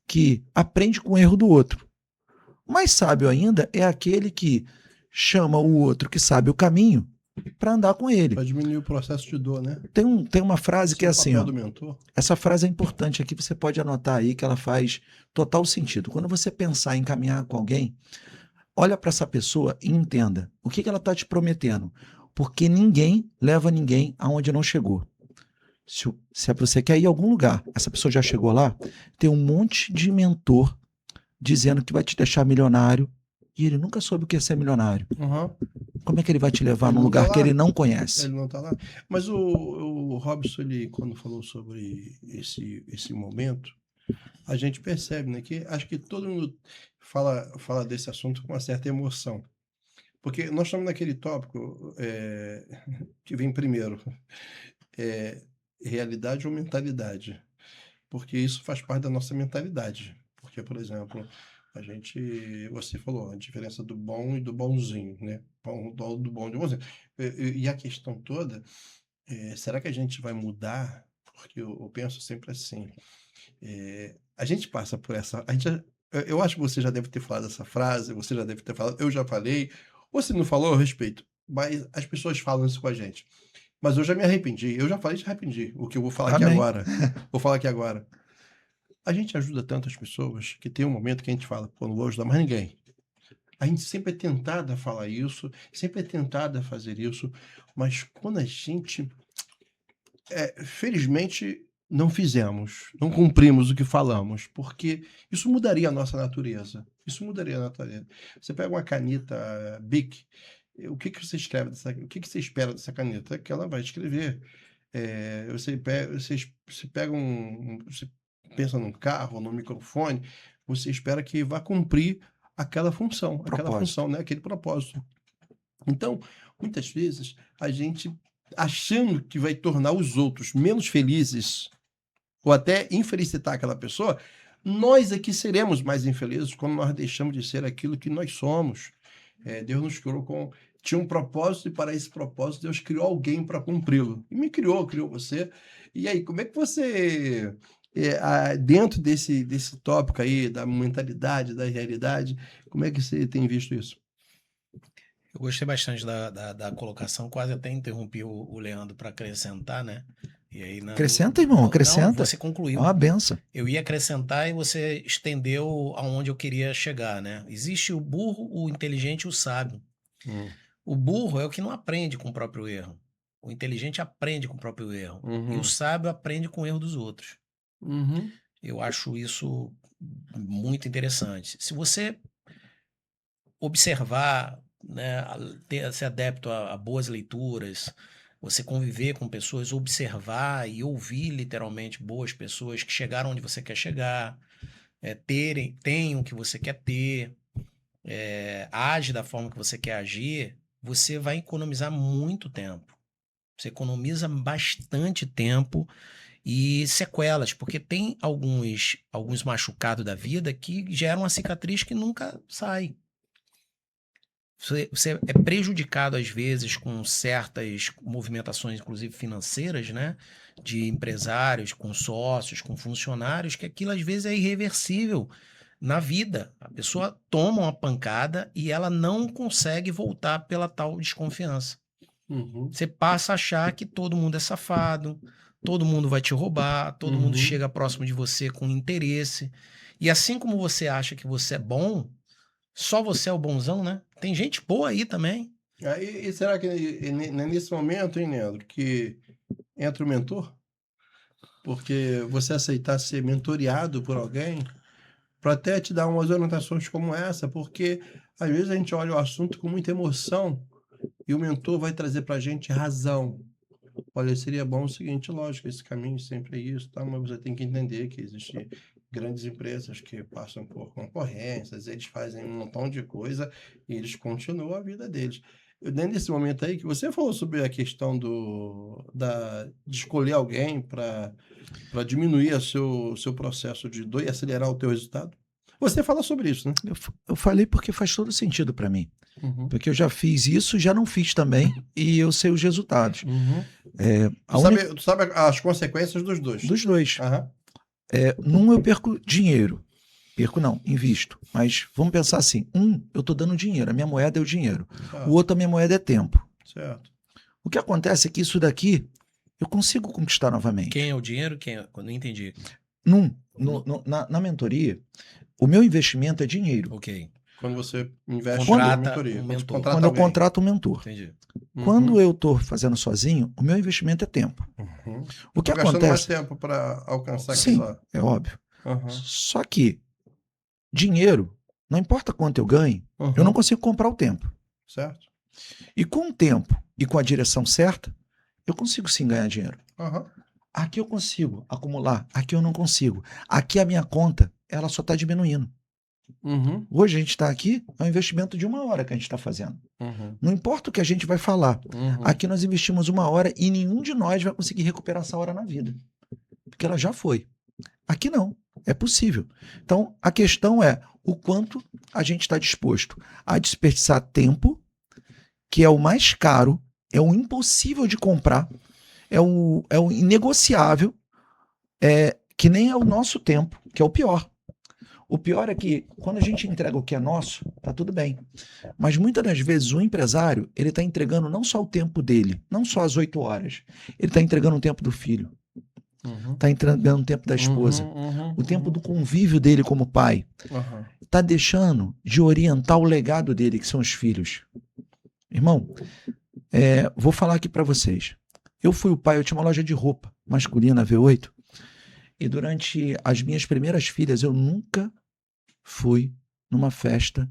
que aprende com o erro do outro. Mais sábio ainda é aquele que chama o outro que sabe o caminho para andar com ele. Para diminuir o processo de dor, né? Tem uma frase que é assim, ó, mentor. essa frase é importante aqui, você pode anotar aí que ela faz total sentido. Quando você pensar em caminhar com alguém, olha para essa pessoa e entenda o que ela está te prometendo. Porque ninguém leva ninguém aonde não chegou. Se você quer ir a algum lugar, essa pessoa já chegou lá, tem um monte de mentor dizendo que vai te deixar milionário e ele nunca soube o que é ser milionário. Como é que ele vai te levar num lugar que ele não conhece? Ele não está lá. Mas o Robson, ele, quando falou sobre esse momento, a gente percebe, né, que acho que todo mundo fala desse assunto com uma certa emoção. Porque nós estamos naquele tópico que vem primeiro. Realidade ou mentalidade? Porque isso faz parte da nossa mentalidade. Porque, por exemplo, você falou a diferença do bom e do bonzinho, né? Do bom e do bonzinho. E a questão toda, será que a gente vai mudar? Porque eu penso sempre assim, a gente passa por essa... eu acho que você já deve ter falado essa frase, você já deve ter falado, eu já falei, ou se não falou, eu respeito. Mas as pessoas falam isso com a gente. Mas eu já me arrependi. Eu já falei e me arrependi. O que eu vou falar aqui agora. Vou falar aqui agora. A gente ajuda tantas pessoas que tem um momento que a gente fala, pô, não vou ajudar mais ninguém. A gente sempre é tentado a falar isso, sempre é tentado a fazer isso, mas quando a gente, felizmente, não fizemos, não cumprimos o que falamos, porque isso mudaria a nossa natureza. Isso mudaria a natureza. Você pega uma caneta Bic, o que você escreve o que você espera dessa caneta? Que ela vai escrever. Você pega você pensa num carro, num microfone, você espera que vá cumprir aquela função, né? Aquele propósito. Então, muitas vezes, a gente achando que vai tornar os outros menos felizes ou até infelicitar aquela pessoa, nós aqui seremos mais infelizes quando nós deixamos de ser aquilo que nós somos. Deus nos criou tinha um propósito e para esse propósito Deus criou alguém para cumpri-lo. E me criou você. E aí, como é que você, dentro desse tópico aí, da mentalidade, da realidade, como é que você tem visto isso? Eu gostei bastante da colocação, quase até interrompi o Leandro para acrescentar, né? E aí, acrescenta, irmão, acrescenta. Não, você concluiu. É uma benção. Eu ia acrescentar e você estendeu aonde eu queria chegar, né? Existe o burro, o inteligente e o sábio. O burro é o que não aprende com o próprio erro. O inteligente aprende com o próprio erro. E o sábio aprende com o erro dos outros. Eu acho isso muito interessante. Se você observar, né, ser adepto a boas leituras, você conviver com pessoas, observar e ouvir literalmente boas pessoas que chegaram onde você quer chegar, tenham o que você quer ter, age da forma que você quer agir, você vai economizar muito tempo. Você economiza bastante tempo e sequelas, porque tem alguns machucados da vida que geram uma cicatriz que nunca sai. Você é prejudicado, às vezes, com certas movimentações, inclusive financeiras, né? De empresários, com sócios, com funcionários, que aquilo, às vezes, é irreversível na vida. A pessoa toma uma pancada e ela não consegue voltar pela tal desconfiança. Uhum. Você passa a achar que todo mundo é safado, todo mundo vai te roubar, todo mundo chega próximo de você com interesse. E assim como você acha que você é bom, só você é o bonzão, né? Tem gente boa aí também. E será que nesse momento, hein, Leandro, que entra o mentor? Porque você aceitar ser mentoreado por alguém para até te dar umas orientações como essa, porque às vezes a gente olha o assunto com muita emoção e o mentor vai trazer para a gente razão. Olha, seria bom o seguinte, lógico, esse caminho sempre é isso, tá? Mas você tem que entender que existem grandes empresas que passam por concorrências, eles fazem um montão de coisa e eles continuam a vida deles. Dentro desse momento aí que você falou sobre a questão de escolher alguém para diminuir o seu processo de dor e acelerar o teu resultado, você fala sobre isso, né? Eu falei porque faz todo sentido para mim. Uhum. Porque eu já fiz isso, já não fiz também, e eu sei os resultados. Uhum. A Tu sabe as consequências dos dois? Dos dois. Aham. Num eu perco dinheiro. Perco não, invisto. Mas vamos pensar assim, eu estou dando dinheiro, a minha moeda é o dinheiro. Certo. O outro, a minha moeda é tempo. Certo. O que acontece é que isso daqui, eu consigo conquistar novamente. Quem é o dinheiro? Eu não entendi. Na mentoria, o meu investimento é dinheiro. Ok. Quando você investe Contrata na mentoria. um Quando você mentor. contrata Quando eu alguém. contrato um mentor. Entendi. Quando eu estou fazendo sozinho, o meu investimento é tempo. Uhum. O que Tô gastando mais acontece? tempo para alcançar Sim, aquilo lá. é óbvio. Uhum. Só que dinheiro, não importa quanto eu ganhe, Uhum. eu não consigo comprar o tempo. Certo? E com o tempo e com a direção certa, eu consigo sim ganhar dinheiro. Uhum. Aqui eu consigo acumular, aqui eu não consigo. Aqui a minha conta, ela só está diminuindo. Uhum. Hoje a gente está aqui, é um investimento de 1 hora que a gente está fazendo. Uhum. Não importa o que a gente vai falar. Uhum. Aqui nós investimos 1 hora e nenhum de nós vai conseguir recuperar essa hora na vida. Porque ela já foi. Aqui não. É possível. Então, a questão é o quanto a gente está disposto a desperdiçar tempo, que é o mais caro, é o impossível de comprar, é o inegociável, que nem é o nosso tempo, que é o pior. O pior é que quando a gente entrega o que é nosso, tá tudo bem. Mas muitas das vezes o empresário, ele está entregando não só o tempo dele, não só as 8 horas, ele está entregando o tempo do filho, está entregando o tempo da esposa, o tempo do convívio dele como pai, está deixando de orientar o legado dele, que são os filhos. Irmão, vou falar aqui para vocês. Eu fui o pai, eu tinha uma loja de roupa masculina, V8, e durante as minhas primeiras filhas, eu nunca fui numa festa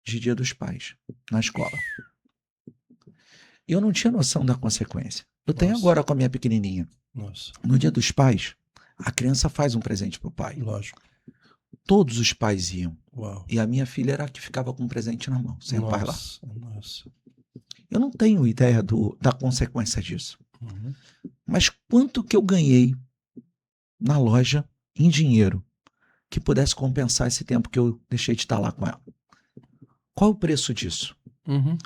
de Dia dos Pais, na escola. Eu não tinha noção da consequência. Eu tenho agora com a minha pequenininha. Nossa. No Dia dos Pais, a criança faz um presente pro pai. Lógico. Todos os pais iam. Uau. E a minha filha era a que ficava com um presente na mão, sem o pai lá. Nossa. Eu não tenho ideia da consequência disso. Uhum. Mas quanto que eu ganhei na loja em dinheiro que pudesse compensar esse tempo que eu deixei de estar lá com ela? Qual o preço disso? Uhum.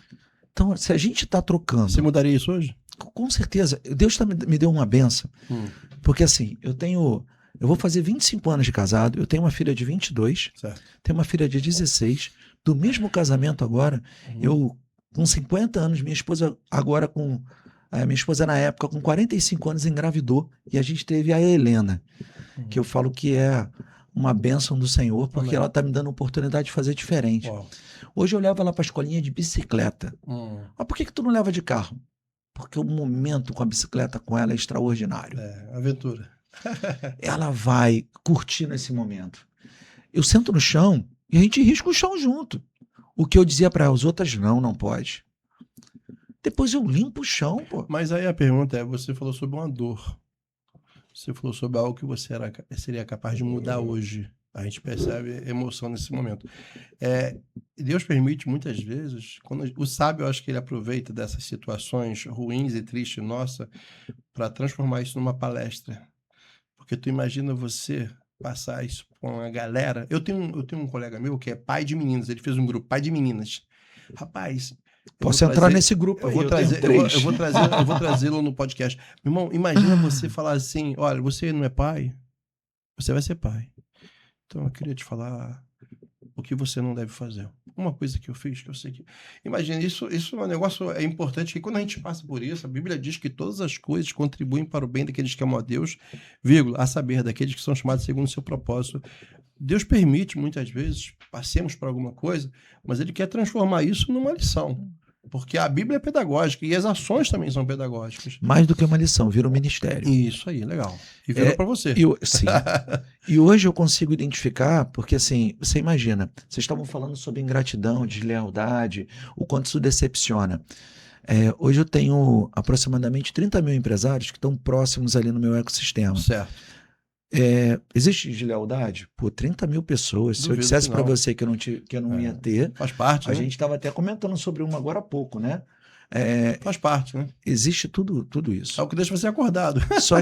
Então, se a gente está trocando... Você mudaria isso hoje? Com certeza. Deus me deu uma benção. Porque assim, eu vou fazer 25 anos de casado, eu tenho uma filha de 22, certo. Tenho uma filha de 16, do mesmo casamento agora, eu com 50 anos, minha esposa agora minha esposa na época com 45 anos engravidou e a gente teve a Helena, que eu falo que é uma bênção do Senhor, porque ela está me dando a oportunidade de fazer diferente. Uau. Hoje eu levo ela para a escolinha de bicicleta. Mas por que tu não leva de carro? Porque o momento com a bicicleta com ela é extraordinário. Aventura. ela vai curtindo esse momento. Eu sento no chão e a gente risca o chão junto. O que eu dizia para as outras, não pode. Depois eu limpo o chão, pô. Mas aí a pergunta é, você falou sobre uma dor. Você falou sobre algo que você seria capaz de mudar hoje. A gente percebe emoção nesse momento. Deus permite muitas vezes, quando o sábio, eu acho que ele aproveita dessas situações ruins e tristes, nossa, para transformar isso numa palestra. Porque tu imagina você passar isso com uma galera. Eu tenho um colega meu que é pai de meninas, ele fez um grupo, pai de meninas. Rapaz, Posso entrar nesse grupo aí, eu vou trazê-lo no podcast. Meu irmão, imagina você falar assim, olha, você não é pai, você vai ser pai. Então eu queria te falar o que você não deve fazer. Uma coisa que eu fiz, que eu sei que... Imagina, isso é um negócio importante, que quando a gente passa por isso, a Bíblia diz que todas as coisas contribuem para o bem daqueles que amam a Deus, vírgula, a saber, daqueles que são chamados segundo o seu propósito. Deus permite, muitas vezes, passemos por alguma coisa, mas Ele quer transformar isso numa lição. Porque a Bíblia é pedagógica e as ações também são pedagógicas. Mais do que uma lição, vira um ministério. Isso aí, legal. E virou para você. Sim. E hoje eu consigo identificar, porque assim, você imagina, vocês estavam falando sobre ingratidão, deslealdade, o quanto isso decepciona. Hoje eu tenho aproximadamente 30 mil empresários que estão próximos ali no meu ecossistema. Certo. Existe deslealdade? Pô, 30 mil pessoas. Se eu dissesse para você que eu não ia ter, faz parte, a gente estava até comentando sobre uma agora há pouco, né? Faz parte, né? Existe tudo isso. É o que deixa você acordado. Só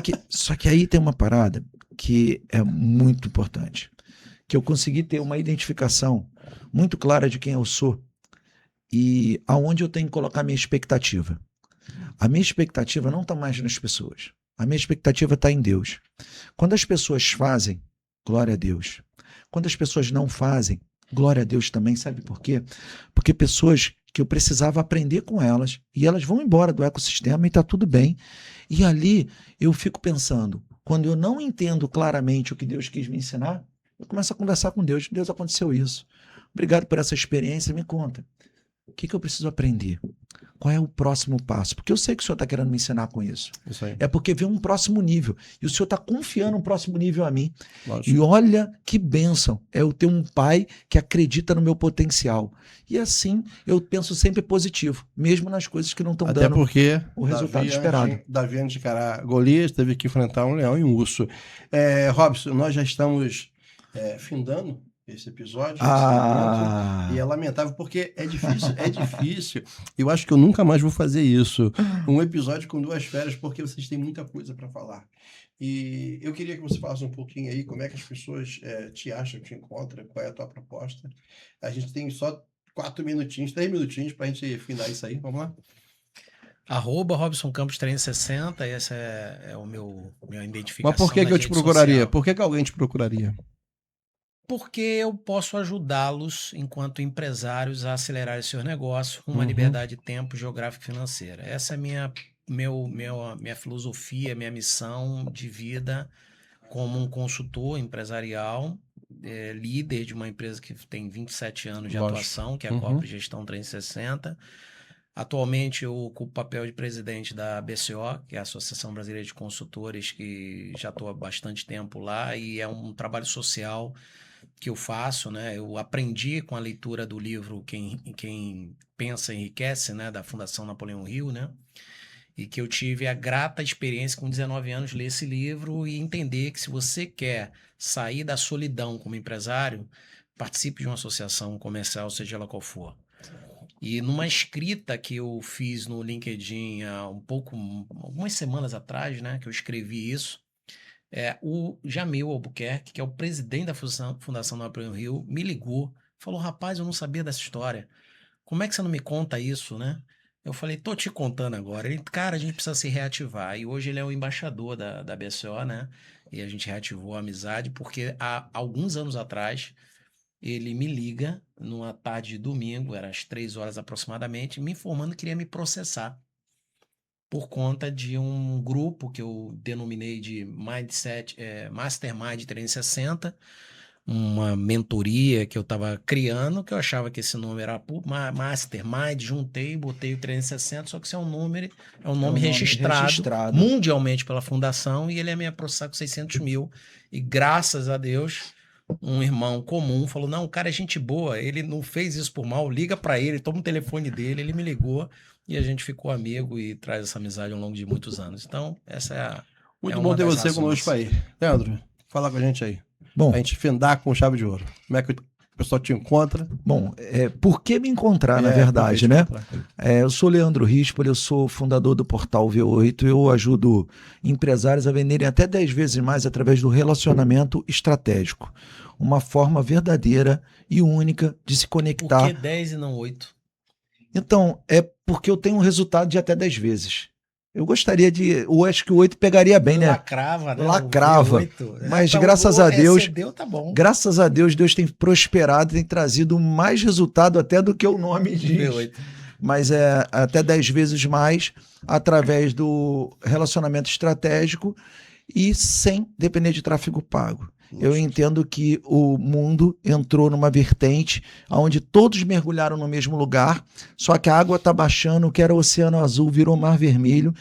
que aí tem uma parada que é muito importante. Que eu consegui ter uma identificação muito clara de quem eu sou e aonde eu tenho que colocar minha expectativa. A minha expectativa não está mais nas pessoas. A minha expectativa está em Deus. Quando as pessoas fazem, glória a Deus. Quando as pessoas não fazem, glória a Deus também. Sabe por quê? Porque pessoas que eu precisava aprender com elas e elas vão embora do ecossistema e está tudo bem. E ali eu fico pensando, quando eu não entendo claramente o que Deus quis me ensinar, eu começo a conversar com Deus. Deus, aconteceu isso. Obrigado por essa experiência, me conta. O que eu preciso aprender? Qual é o próximo passo? Porque eu sei que o Senhor está querendo me ensinar com isso. Isso aí. É porque vem um próximo nível. E o Senhor está confiando um próximo nível a mim. Lógico. E olha que bênção é eu ter um pai que acredita no meu potencial. E assim eu penso sempre positivo, mesmo nas coisas que não estão dando porque o resultado esperado. Davi, antes de encarar Golias, teve que enfrentar um leão e um urso. Robson, nós já estamos findando esse episódio, e é lamentável porque é difícil. Eu acho que eu nunca mais vou fazer isso. Um episódio com 2 férias, porque vocês têm muita coisa para falar. E eu queria que você falasse um pouquinho aí como é que as pessoas te acham, te encontram, qual é a tua proposta. A gente tem só 3 minutinhos para a gente findar isso aí. Vamos lá? @Robson Campos 360, essa é o minha identificação. Mas por que eu te procuraria? Social. Por que alguém te procuraria? Porque eu posso ajudá-los, enquanto empresários, a acelerar seus negócios com uma liberdade de tempo, geográfica e financeira. Essa é minha filosofia, minha missão de vida como um consultor empresarial, líder de uma empresa que tem 27 anos de atuação, que é a Corp Gestão 360. Atualmente eu ocupo o papel de presidente da BCO, que é a Associação Brasileira de Consultores, que já estou há bastante tempo lá, e é um trabalho social que eu faço, né? Eu aprendi com a leitura do livro Quem Pensa Enriquece, né? Da Fundação Napoleão Hill, né? E que eu tive a grata experiência com 19 anos de ler esse livro e entender que se você quer sair da solidão como empresário, participe de uma associação comercial, seja ela qual for. E numa escrita que eu fiz no LinkedIn há algumas semanas atrás, né? Que eu escrevi isso, o Jamil Albuquerque, que é o presidente da Fundação Napoleão Hill, me ligou, falou, rapaz, eu não sabia dessa história. Como é que você não me conta isso, né? Eu falei, tô te contando agora. Ele, cara, a gente precisa se reativar. E hoje ele é o embaixador da BCO, né? E a gente reativou a amizade, porque há alguns anos atrás, ele me liga numa tarde de domingo, era às 3 horas aproximadamente, me informando que queria me processar por conta de um grupo que eu denominei de Mastermind 360, uma mentoria que eu estava criando, que eu achava que esse número era mastermind, juntei, botei o 360, só que isso é um número, é um nome registrado mundialmente pela fundação, e ele é me processar com 600 mil. E graças a Deus, um irmão comum falou, não, o cara é gente boa, ele não fez isso por mal, liga para ele, toma o telefone dele, ele me ligou, e a gente ficou amigo e traz essa amizade ao longo de muitos anos. Então, essa é Muito bom ter você conosco aí. Leandro, fala com a gente aí. Bom, a gente findar com chave de ouro. Como é que o pessoal te encontra? Bom, por que me encontrar, na verdade, né? Eu sou Leandro Rispoli, eu sou fundador do Portal V8, eu ajudo empresários a venderem até 10 vezes mais através do relacionamento estratégico. Uma forma verdadeira e única de se conectar. Por que 10 e não 8? Então, é porque eu tenho um resultado de até 10 vezes. Eu gostaria de... Eu acho que o 8 pegaria bem, né? Lacrava, né? Lacrava. Mas graças a Deus... Excedeu, tá bom. Graças a Deus, Deus tem prosperado, tem trazido mais resultado até do que o nome diz. V8. Mas é até 10 vezes mais através do relacionamento estratégico e sem depender de tráfego pago. Eu entendo que o mundo entrou numa vertente onde todos mergulharam no mesmo lugar, só que a água está baixando, o que era o oceano azul virou mar vermelho,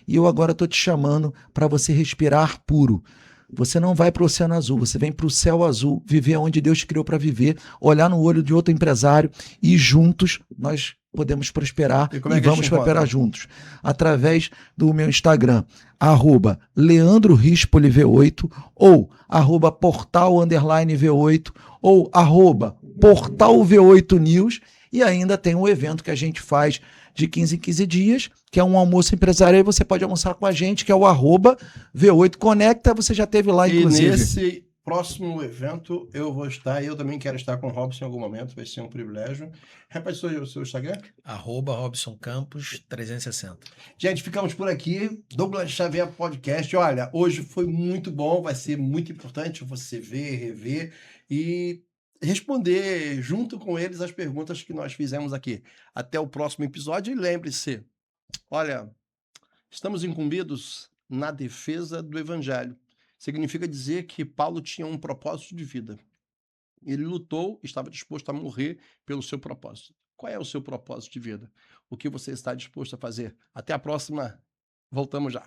e eu agora estou te chamando para você respirar puro. Você não vai para o oceano azul, você vem para o céu azul, viver onde Deus te criou para viver, olhar no olho de outro empresário e juntos nós podemos prosperar e vamos prosperar juntos. Através do meu Instagram, @LeandroRispoliV8 ou @portal_V8 ou @portalV8News, e ainda tem um evento que a gente faz de 15 em 15 dias, que é um almoço empresarial, e você pode almoçar com a gente, que é o @V8 Conecta, você já teve lá, inclusive. E nesse próximo evento eu vou estar, eu também quero estar com o Robson em algum momento, vai ser um privilégio. Repete o seu Instagram? @RobsonCampos360. Gente, ficamos por aqui. Douglas Xavier Podcast. Olha, hoje foi muito bom, vai ser muito importante você ver, rever e responder junto com eles as perguntas que nós fizemos aqui. Até o próximo episódio e lembre-se, olha, estamos incumbidos na defesa do Evangelho. Significa dizer que Paulo tinha um propósito de vida. Ele lutou, estava disposto a morrer pelo seu propósito. Qual é o seu propósito de vida? O que você está disposto a fazer? Até a próxima. Voltamos já.